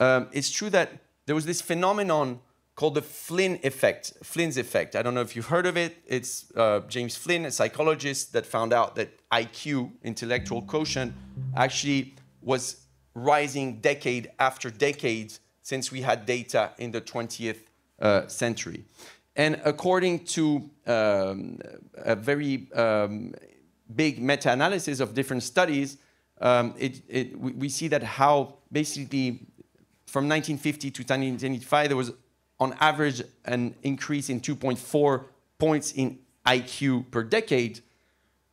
It's true that there was this phenomenon called the Flynn's effect. I don't know if you've heard of it. It's James Flynn, a psychologist, that found out that IQ, intellectual quotient, actually was rising decade after decade since we had data in the 20th century. And according to a very big meta-analysis of different studies, we see that how basically from 1950 to 1975, there was on average an increase in 2.4 points in IQ per decade.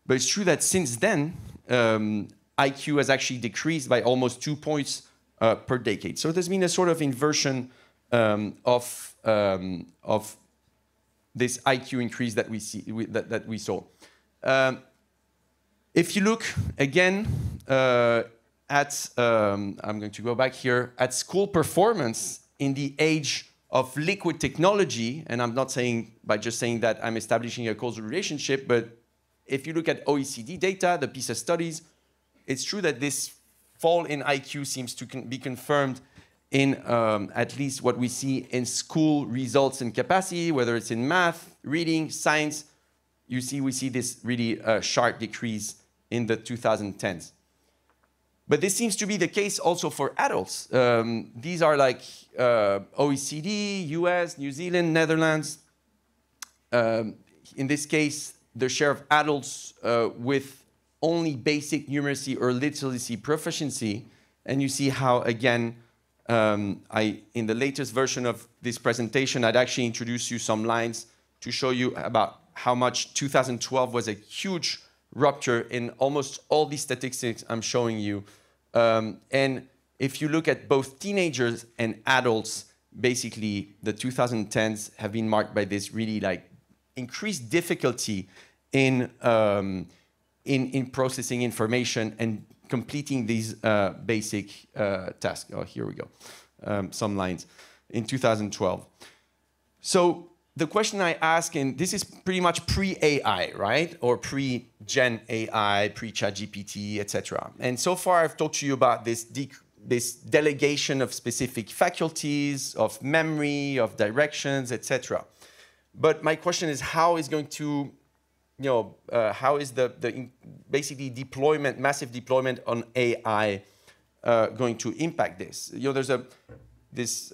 But it's true that since then, IQ has actually decreased by almost 2 points per decade. So there's been a sort of inversion of this IQ increase that we see that we saw. If you look again at, I'm going to go back here, at school performance in the age of liquid technology, and I'm not saying by just saying that I'm establishing a causal relationship, but if you look at OECD data, the PISA studies, it's true that this fall in IQ seems to be confirmed in at least what we see in school results and capacity, whether it's in math, reading, science. We see this really sharp decrease in the 2010s. But this seems to be the case also for adults. These are like OECD, US, New Zealand, Netherlands. In this case, the share of adults with only basic numeracy or literacy proficiency. And you see how, again, in the latest version of this presentation, I'd actually introduce you some lines to show you about how much 2012 was a huge rupture in almost all these statistics I'm showing you. And if you look at both teenagers and adults, basically the 2010s have been marked by this really like increased difficulty in processing information and completing these basic tasks. Oh, here we go. Some lines in 2012. So the question I ask, and this is pretty much pre-AI, right? Or pre-Gen AI, pre-ChatGPT, etc. And so far I've talked to you about this delegation of specific faculties, of memory, of directions, etc. But my question is, how is going to, how is the basically deployment, massive deployment on AI going to impact this? There's this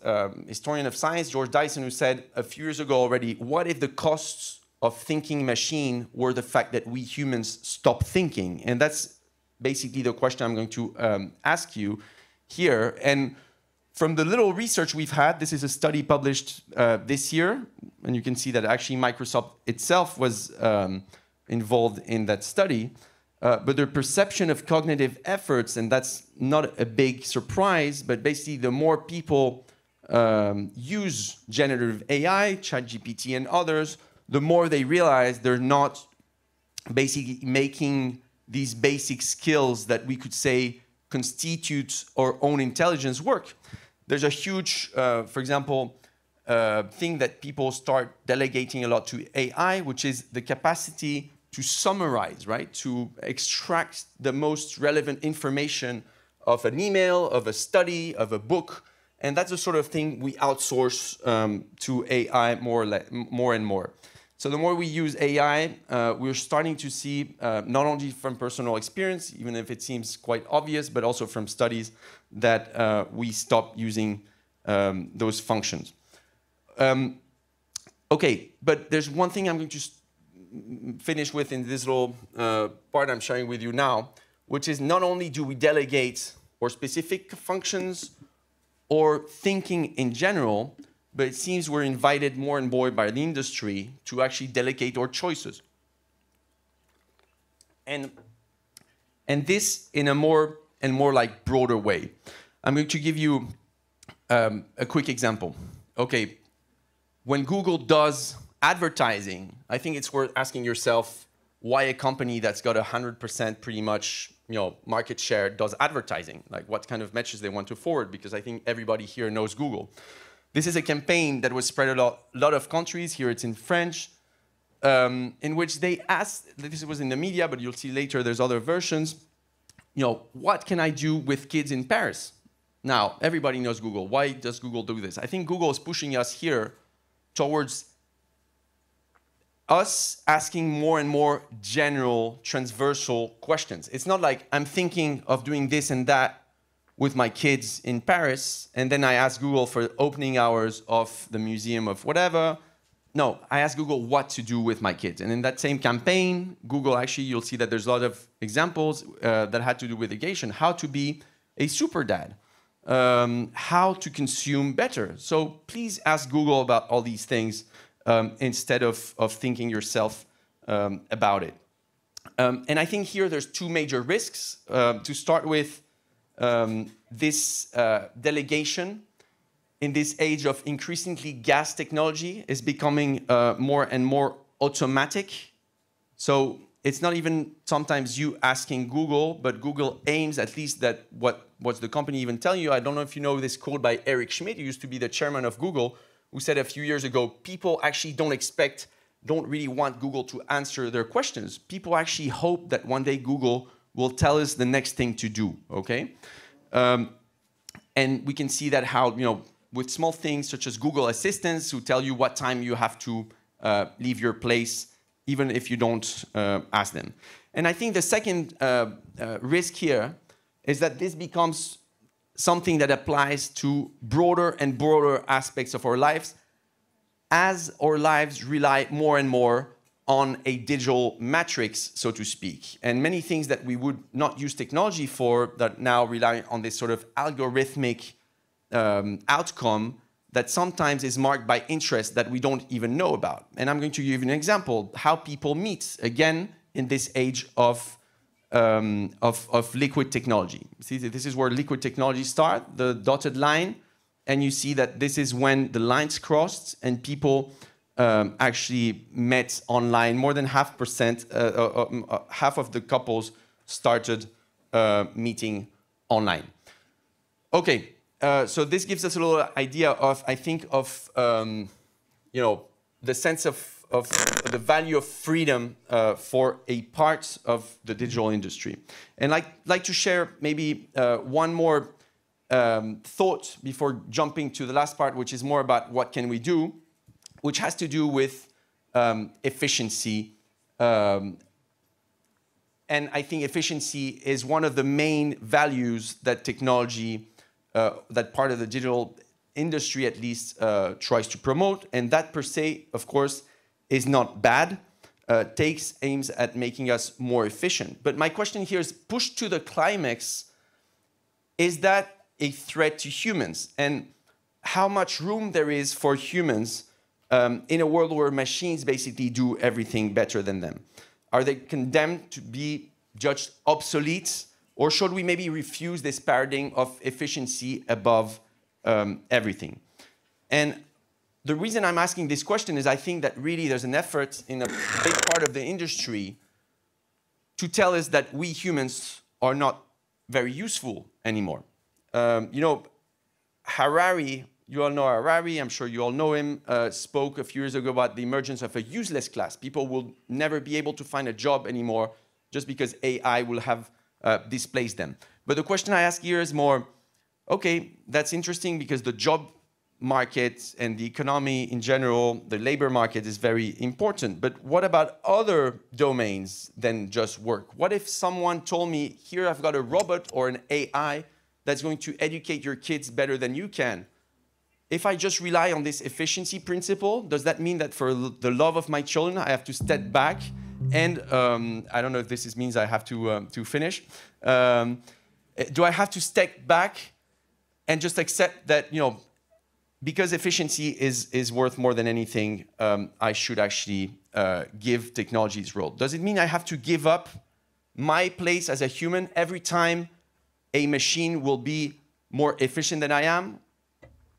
historian of science, George Dyson, who said a few years ago already, what if the costs of thinking machine were the fact that we humans stop thinking? And that's basically the question I'm going to ask you here. And from the little research we've had, this is a study published this year, and you can see that actually Microsoft itself was involved in that study. But their perception of cognitive efforts, and that's not a big surprise, but basically the more people use generative AI, ChatGPT and others, the more they realize they're not basically making these basic skills that we could say constitute our own intelligence work. There's a huge, for example, thing that people start delegating a lot to AI, which is the capacity to summarize, right? To extract the most relevant information of an email, of a study, of a book. And that's the sort of thing we outsource to AI more and more. So the more we use AI, we're starting to see, not only from personal experience, even if it seems quite obvious, but also from studies that we stop using those functions. Okay, but there's one thing I'm going to finish with in this little part I'm sharing with you now, which is not only do we delegate or specific functions or thinking in general, but it seems we're invited more and more by the industry to actually delegate our choices. And this in a more and more like broader way. I'm going to give you a quick example. Okay, when Google does advertising, I think it's worth asking yourself why a company that's got 100% pretty much market share does advertising, like what kind of messages they want to forward, because I think everybody here knows Google. This is a campaign that was spread a lot of countries. Here it's in French, in which they asked, this was in the media, but you'll see later there's other versions, you know, what can I do with kids in Paris? Now, everybody knows Google. Why does Google do this? I think Google is pushing us here towards us asking more and more general, transversal questions. It's not like I'm thinking of doing this and that with my kids in Paris, and then I ask Google for opening hours of the museum of whatever. No, I ask Google what to do with my kids. And in that same campaign, Google actually, you'll see that there's a lot of examples that had to do with education, how to be a super dad, how to consume better. So please ask Google about all these things instead of thinking yourself about it. And I think here there's two major risks. To start with, this delegation in this age of increasingly gas technology is becoming more and more automatic. So it's not even sometimes you asking Google, but Google aims at least that what's the company even telling you. I don't know if you know this quote by Eric Schmidt, who used to be the chairman of Google, who said a few years ago, people actually don't really want Google to answer their questions. People actually hope that one day Google will tell us the next thing to do, okay? And we can see that how, you know, with small things such as Google Assistants who tell you what time you have to leave your place, even if you don't ask them. And I think the second risk here is that this becomes something that applies to broader and broader aspects of our lives as our lives rely more and more on a digital matrix, so to speak. And many things that we would not use technology for that now rely on this sort of algorithmic outcome that sometimes is marked by interests that we don't even know about. And I'm going to give you an example, how people meet, again, in this age of liquid technology. See, this is where liquid technology starts, the dotted line, and you see that this is when the lines crossed and people actually met online. More than half of the couples started meeting online. Okay, so this gives us a little idea of, I think, of you know, the sense of the value of freedom for a part of the digital industry. And like to share maybe one more thought before jumping to the last part, which is more about what can we do, which has to do with efficiency. And I think efficiency is one of the main values that technology, that part of the digital industry at least tries to promote. And that per se, of course, is not bad. Aims at making us more efficient. But my question here is, pushed to the climax, is that a threat to humans? And how much room there is for humans in a world where machines basically do everything better than them? Are they condemned to be judged obsolete? Or should we maybe refuse this paradigm of efficiency above everything? And the reason I'm asking this question is I think that really there's an effort in a big part of the industry to tell us that we humans are not very useful anymore. You know, Harari, you all know Harari, I'm sure you all know him, spoke a few years ago about the emergence of a useless class. People will never be able to find a job anymore just because AI will have displaced them. But the question I ask here is more, okay, that's interesting because the job market and the economy in general, the labor market is very important. But what about other domains than just work? What if someone told me, here I've got a robot or an AI that's going to educate your kids better than you can? If I just rely on this efficiency principle, does that mean that for the love of my children, I have to step back? And I don't know if this means I have to finish. Do I have to step back and just accept that, you know, because efficiency is worth more than anything, I should actually give technology its role? Does it mean I have to give up my place as a human every time a machine will be more efficient than I am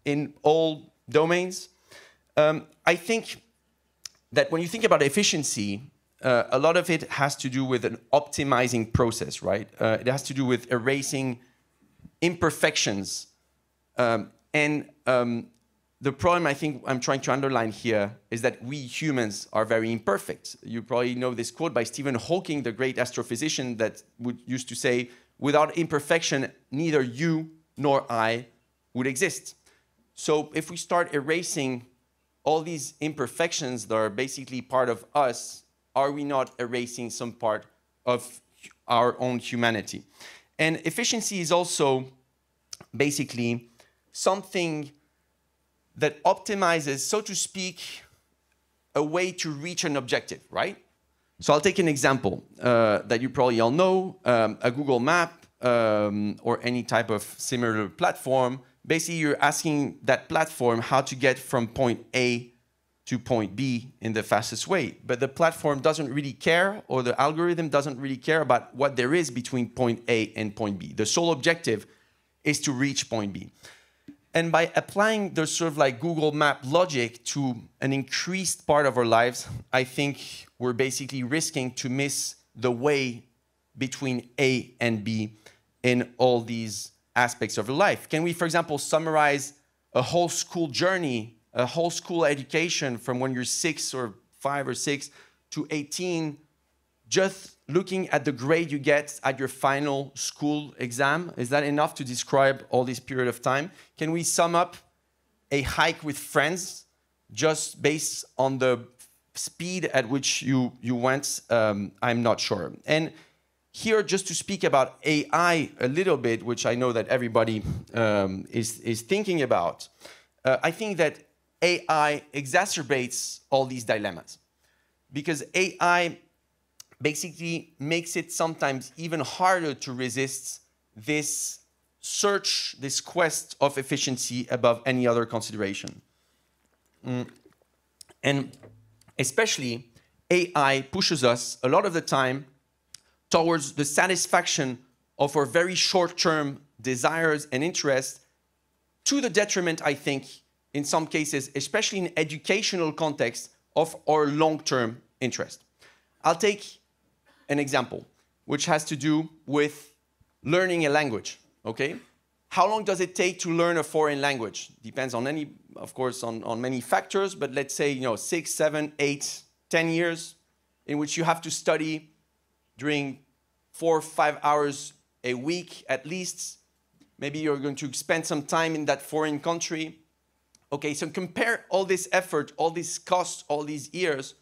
in all domains? I think that when you think about efficiency, a lot of it has to do with an optimizing process, right? It has to do with erasing imperfections. And the problem I think I'm trying to underline here is that we humans are very imperfect. You probably know this quote by Stephen Hawking, the great astrophysician, that used to say, without imperfection, neither you nor I would exist. So if we start erasing all these imperfections that are basically part of us, are we not erasing some part of our own humanity? And efficiency is also basically something that optimizes, so to speak, a way to reach an objective, right? So I'll take an example that you probably all know, a Google map or any type of similar platform. Basically, you're asking that platform how to get from point A to point B in the fastest way. But the platform doesn't really care, or the algorithm doesn't really care about what there is between point A and point B. The sole objective is to reach point B. And by applying the sort of like Google Map logic to an increased part of our lives, I think we're basically risking to miss the way between A and B in all these aspects of life. Can we, for example, summarize a whole school journey, a whole school education from when you're 6 or 5 or 6 to 18, just looking at the grade you get at your final school exam? Is that enough to describe all this period of time? Can we sum up a hike with friends just based on the speed at which you went? I'm not sure. And here, just to speak about AI a little bit, which I know that everybody is thinking about, I think that AI exacerbates all these dilemmas, because AI basically makes it sometimes even harder to resist this search, this quest of efficiency above any other consideration. And especially, AI pushes us a lot of the time towards the satisfaction of our very short-term desires and interests, to the detriment, I think, in some cases, especially in educational context, of our long-term interest. I'll take an example, which has to do with learning a language, okay? How long does it take to learn a foreign language? Depends on of course, on many factors, but let's say, 6, 7, 8, 10 years, in which you have to study during 4 or 5 hours a week at least. Maybe you're going to spend some time in that foreign country. Okay, so compare all this effort, all this cost, all these years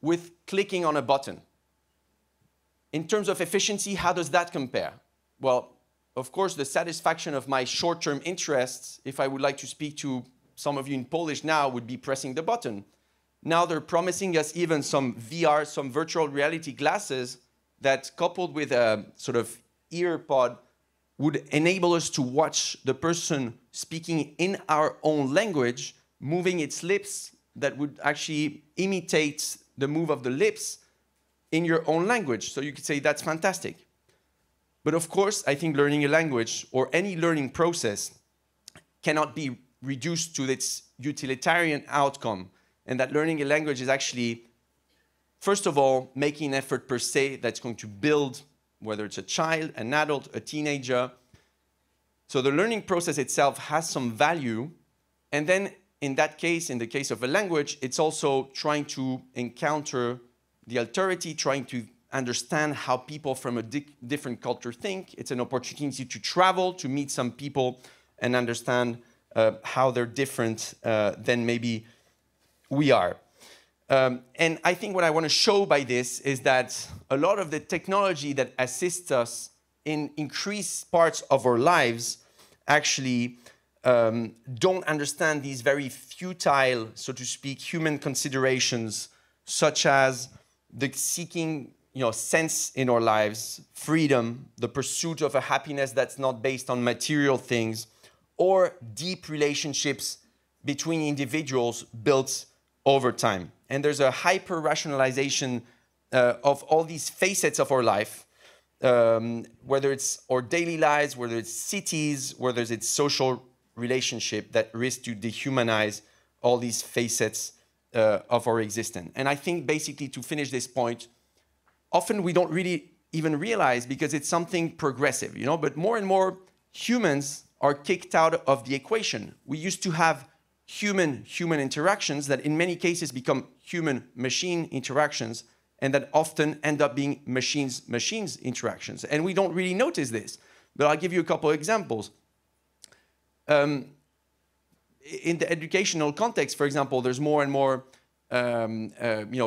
with clicking on a button. In terms of efficiency, how does that compare? Well, of course, the satisfaction of my short-term interests, if I would like to speak to some of you in Polish now, would be pressing the button. Now they're promising us even some VR, some virtual reality glasses that, coupled with a sort of ear pod, would enable us to watch the person speaking in our own language, moving its lips, that would actually imitate the move of the lips in your own language. So you could say that's fantastic. But of course, I think learning a language or any learning process cannot be reduced to its utilitarian outcome. And that learning a language is actually, first of all, making an effort per se that's going to build, whether it's a child, an adult, a teenager. So the learning process itself has some value. And then in that case, in the case of a language, it's also trying to encounter the alterity, trying to understand how people from a different culture think. It's an opportunity to travel, to meet some people and understand how they're different than maybe we are. And I think what I want to show by this is that a lot of the technology that assists us in increased parts of our lives actually don't understand these very futile, so to speak, human considerations, such as the seeking sense in our lives, freedom, the pursuit of a happiness that's not based on material things, or deep relationships between individuals built over time. And there's a hyper-rationalization of all these facets of our life, whether it's our daily lives, whether it's cities, whether it's social relationship, that risk to dehumanize all these facets of our existence. And I think basically, to finish this point, often we don't really even realize, because it's something progressive, but more and more humans are kicked out of the equation. We used to have human-human interactions that in many cases become human-machine interactions and that often end up being machines-machines interactions. And we don't really notice this, but I'll give you a couple of examples. In the educational context, for example, there's more and more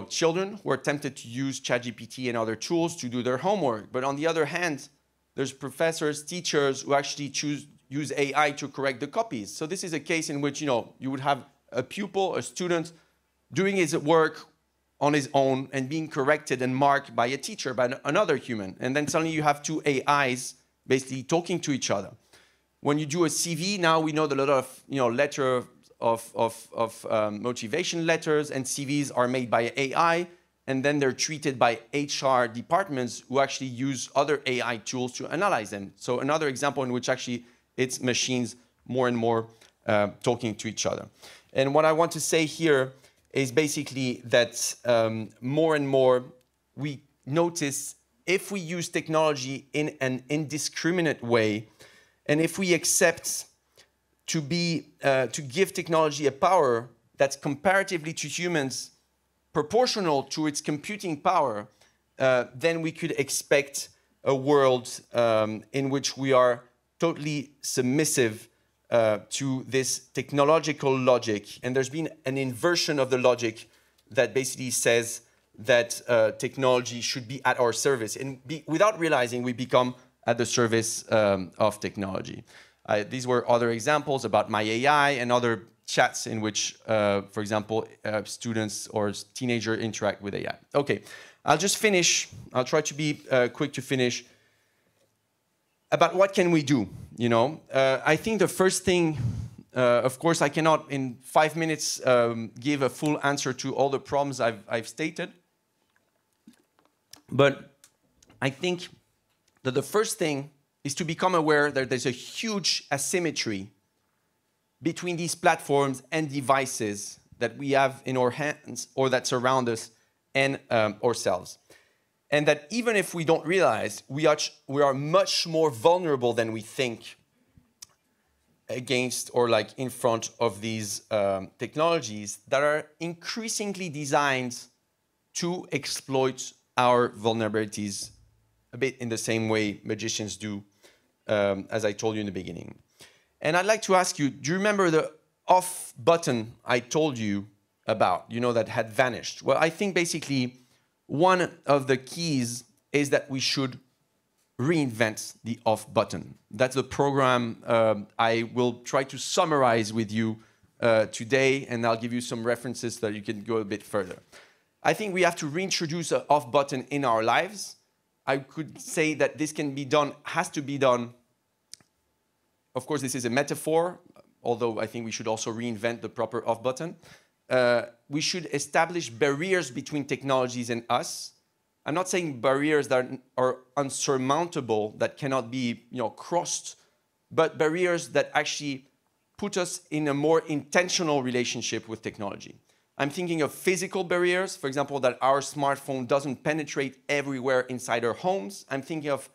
children who are tempted to use ChatGPT and other tools to do their homework. But on the other hand, there's professors, teachers who actually use AI to correct the copies. So this is a case in which you would have a pupil, a student, doing his work on his own and being corrected and marked by a teacher, by another human. And then suddenly you have two AIs basically talking to each other. When you do a CV, now we know that a lot of letter of motivation letters and CVs are made by AI, and then they're treated by HR departments who actually use other AI tools to analyze them. So another example in which actually it's machines more and more talking to each other. And what I want to say here is basically that more and more we notice if we use technology in an indiscriminate way, and if we accept to give technology a power that's comparatively to humans proportional to its computing power, then we could expect a world in which we are totally submissive to this technological logic. And there's been an inversion of the logic that basically says that technology should be at our service. And without realizing, we become at the service of technology. These were other examples about my AI and other chats in which, for example, students or teenagers interact with AI. Okay, I'll just finish. I'll try to be quick to finish. About what can we do, I think the first thing, of course, I cannot in 5 minutes give a full answer to all the problems I've stated. But I think that the first thing is to become aware that there's a huge asymmetry between these platforms and devices that we have in our hands or that surround us and ourselves. And that even if we don't realize, we are much more vulnerable than we think against or like in front of these technologies that are increasingly designed to exploit our vulnerabilities a bit in the same way magicians do, as I told you in the beginning. And I'd like to ask you, do you remember the off button I told you about, that had vanished? Well, I think basically one of the keys is that we should reinvent the off button. That's the program I will try to summarize with you today, and I'll give you some references so that you can go a bit further. I think we have to reintroduce an off button in our lives. I could say that this can be done, has to be done. Of course, this is a metaphor, although I think we should also reinvent the proper off button. We should establish barriers between technologies and us. I'm not saying barriers that are unsurmountable, that cannot be crossed, but barriers that actually put us in a more intentional relationship with technology. I'm thinking of physical barriers, for example, that our smartphone doesn't penetrate everywhere inside our homes. I'm thinking of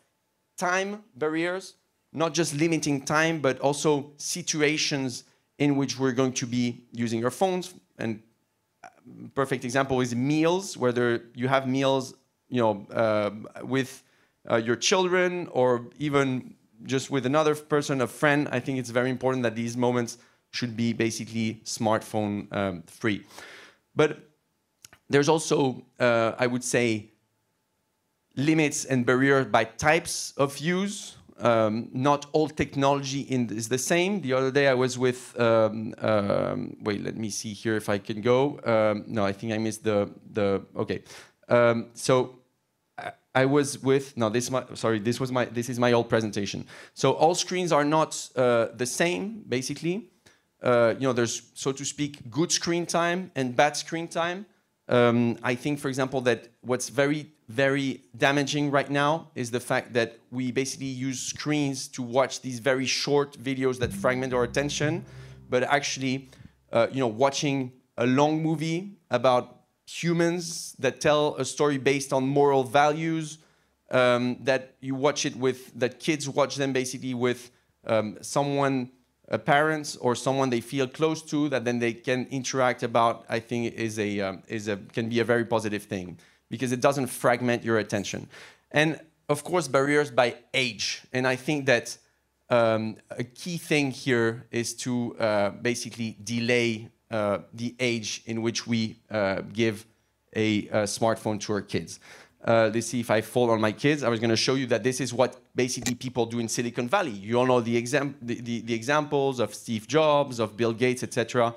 time barriers, not just limiting time, but also situations in which we're going to be using our phones. And a perfect example is meals, whether you have meals with your children or even just with another person, a friend. I think it's very important that these moments should be basically smartphone free. But there's also, I would say, limits and barriers by types of use. Not all technology is the same. The other day I was with, wait, let me see here if I can go. No, I think I missed okay. So I was with, no, this is my old presentation. So all screens are not the same, basically. There's, so to speak, good screen time and bad screen time. I think, for example, that what's very, very damaging right now is the fact that we basically use screens to watch these very short videos that fragment our attention, but actually, watching a long movie about humans that tell a story based on moral values, that you watch it with, that kids watch them basically with someone a parent or someone they feel close to that then they can interact about, I think can be a very positive thing because it doesn't fragment your attention. And of course, barriers by age. And I think that a key thing here is to basically delay the age in which we give a smartphone to our kids. Let's see if I fall on my kids. I was going to show you that this is what basically people do in Silicon Valley. You all know the examples of Steve Jobs, of Bill Gates, etc.,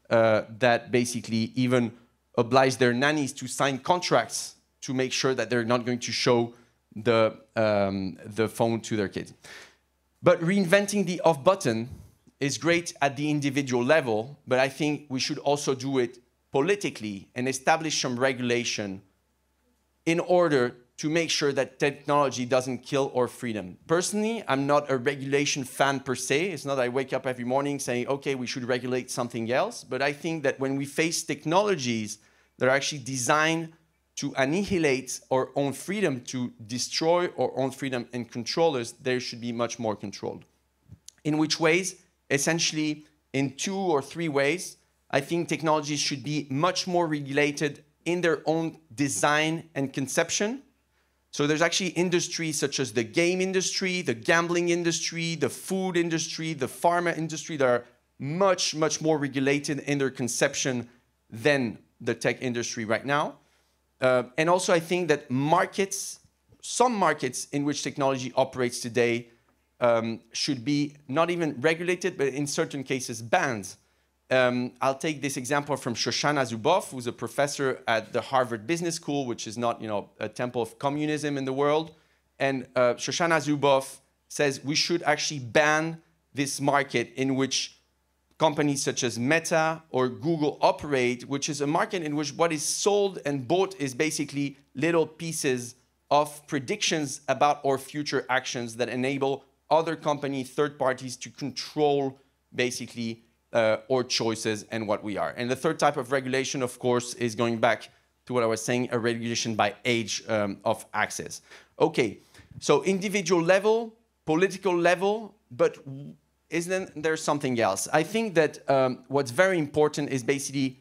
that basically even oblige their nannies to sign contracts to make sure that they're not going to show the phone to their kids. But reinventing the off button is great at the individual level, but I think we should also do it politically and establish some regulation in order to make sure that technology doesn't kill our freedom. Personally, I'm not a regulation fan per se. It's not that I wake up every morning saying, okay, we should regulate something else. But I think that when we face technologies that are actually designed to annihilate our own freedom, to destroy our own freedom and control us, there should be much more controlled. In which ways? Essentially, in 2 or 3 ways. I think technologies should be much more regulated in their own design and conception. So there's actually industries such as the game industry, the gambling industry, the food industry, the pharma industry that are much, much more regulated in their conception than the tech industry right now. And also I think that some markets in which technology operates today should be not even regulated, but in certain cases banned. I'll take this example from Shoshana Zuboff, who's a professor at the Harvard Business School, which is not, a temple of communism in the world. And Shoshana Zuboff says we should actually ban this market in which companies such as Meta or Google operate, which is a market in which what is sold and bought is basically little pieces of predictions about our future actions that enable other companies, third parties to control basically or choices and what we are. And the third type of regulation, of course, is going back to what I was saying, a regulation by age of access. Okay, so individual level, political level, but isn't there something else? I think that what's very important is basically,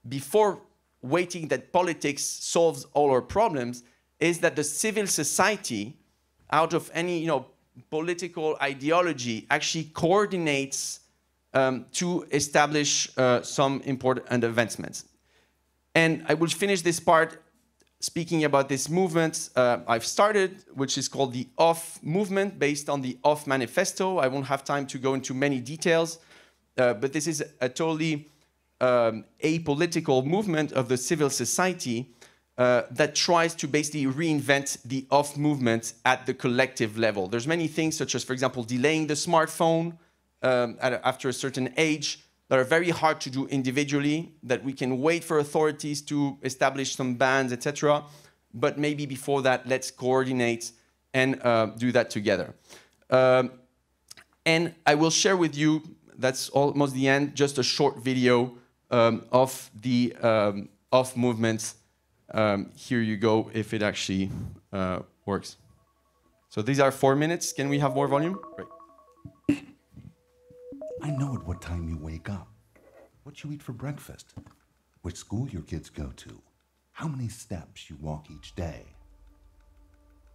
before waiting that politics solves all our problems, is that the civil society, out of any political ideology, actually coordinates to establish some important advancements. And I will finish this part speaking about this movement I've started, which is called the OFF movement, based on the OFF manifesto. I won't have time to go into many details, but this is a totally apolitical movement of the civil society that tries to basically reinvent the OFF movement at the collective level. There's many things, such as, for example, delaying the smartphone after a certain age, that are very hard to do individually, that we can wait for authorities to establish some bans, etc. But maybe before that, let's coordinate and do that together. And I will share with you, that's almost the end, just a short video of the OFF movement. Here you go, if it actually works. So these are 4 minutes. Can we have more volume? Great. I know at what time you wake up, what you eat for breakfast, which school your kids go to, how many steps you walk each day.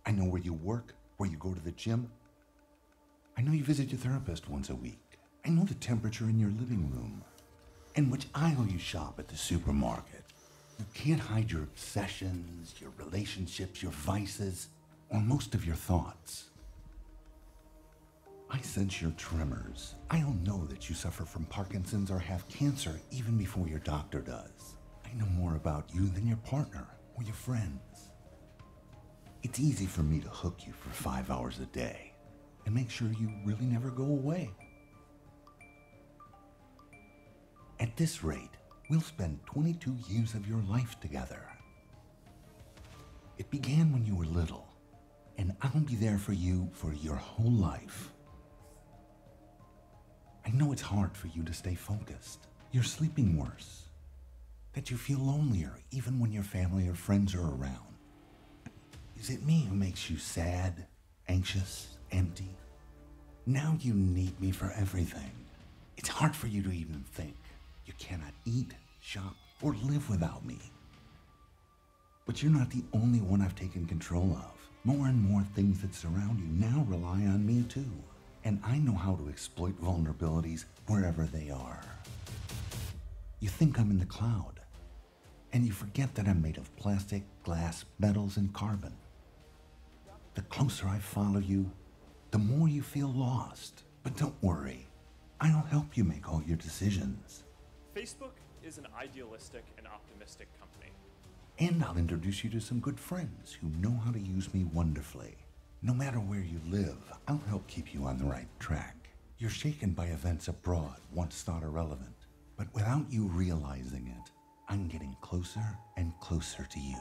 I know where you work, where you go to the gym. I know you visit your therapist once a week. I know the temperature in your living room and which aisle you shop at the supermarket. You can't hide your obsessions, your relationships, your vices, or most of your thoughts. I sense your tremors. I'll know that you suffer from Parkinson's or have cancer even before your doctor does. I know more about you than your partner or your friends. It's easy for me to hook you for 5 hours a day and make sure you really never go away. At this rate, we'll spend 22 years of your life together. It began when you were little, and I'll be there for you for your whole life. I know it's hard for you to stay focused. You're sleeping worse. That you feel lonelier even when your family or friends are around. Is it me who makes you sad, anxious, empty? Now you need me for everything. It's hard for you to even think. You cannot eat, shop, or live without me. But you're not the only one I've taken control of. More and more things that surround you now rely on me too. And I know how to exploit vulnerabilities wherever they are. You think I'm in the cloud, and you forget that I'm made of plastic, glass, metals, and carbon. The closer I follow you, the more you feel lost. But don't worry, I'll help you make all your decisions. Facebook is an idealistic and optimistic company. And I'll introduce you to some good friends who know how to use me wonderfully. No matter where you live, I'll help keep you on the right track. You're shaken by events abroad, once thought irrelevant. But without you realizing it, I'm getting closer and closer to you.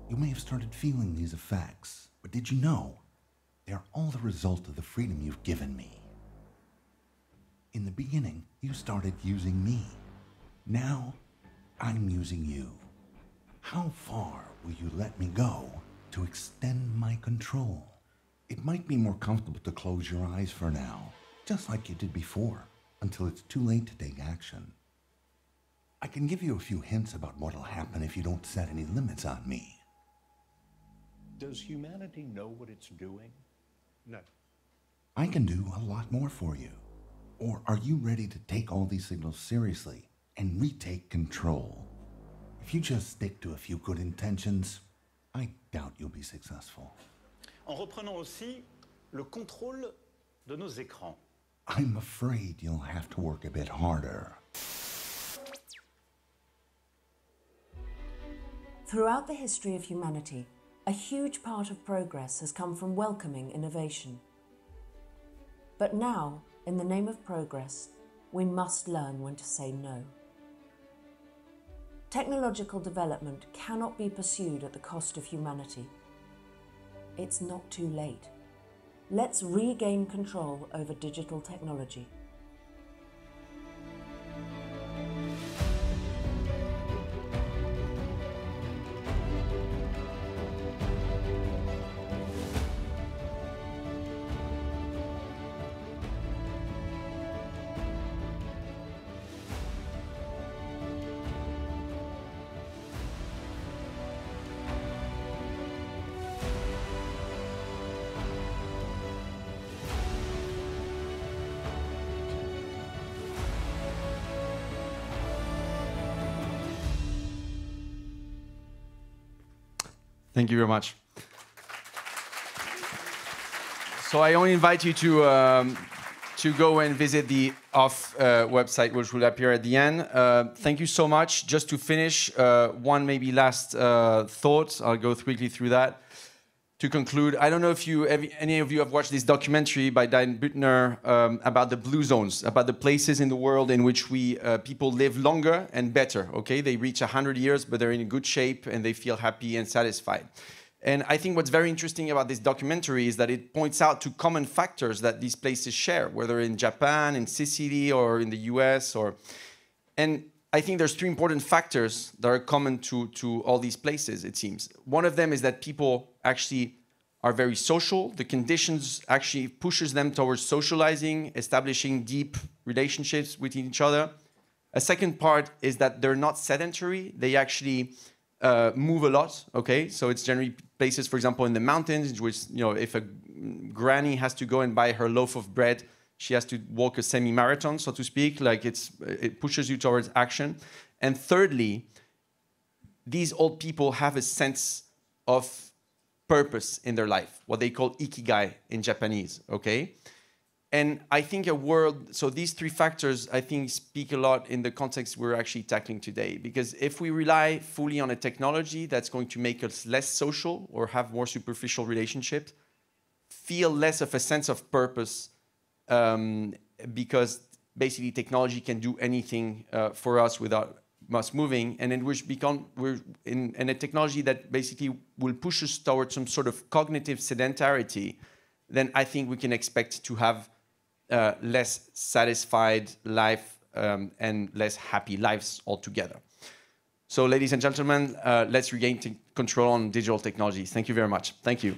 You may have started feeling these effects, but did you know they're all the result of the freedom you've given me? In the beginning, you started using me. Now, I'm using you. How far will you let me go to extend my control? It might be more comfortable to close your eyes for now, just like you did before, until it's too late to take action. I can give you a few hints about what'll happen if you don't set any limits on me. Does humanity know what it's doing? No. I can do a lot more for you. Or are you ready to take all these signals seriously and retake control? If you just stick to a few good intentions, I doubt you'll be successful. En reprenant aussi le contrôle de nos écrans. I'm afraid you'll have to work a bit harder. Throughout the history of humanity, a huge part of progress has come from welcoming innovation. But now, in the name of progress, we must learn when to say no. Technological development cannot be pursued at the cost of humanity. It's not too late. Let's regain control over digital technology. Thank you very much. So I only invite you to go and visit the OFF website, which will appear at the end. Thank you so much. Just to finish, one maybe last thought. I'll go quickly through that. To conclude, I don't know if any of you have watched this documentary by Dan Buettner about the blue zones, about the places in the world in which people live longer and better. Okay, they reach 100 years, but they're in good shape and they feel happy and satisfied. And I think what's very interesting about this documentary is that it points out to common factors that these places share, whether in Japan, in Sicily, or in the US. And I think there's three important factors that are common to all these places, it seems. One of them is that people actually are very social. The conditions actually pushes them towards socializing, establishing deep relationships with each other. A second part is that they're not sedentary. They actually move a lot, okay? So it's generally places, for example, in the mountains, which, if a granny has to go and buy her loaf of bread, she has to walk a semi-marathon, so to speak. Like it pushes you towards action. And thirdly, these old people have a sense of purpose in their life, what they call ikigai in Japanese, okay? And I think so these three factors, I think, speak a lot in the context we're actually tackling today. Because if we rely fully on a technology that's going to make us less social or have more superficial relationships, feel less of a sense of purpose, because basically technology can do anything for us without us moving, and then we're in a technology that basically will push us towards some sort of cognitive sedentarity, then I think we can expect to have less satisfied life and less happy lives altogether. So ladies and gentlemen, let's regain control on digital technologies. Thank you very much. Thank you.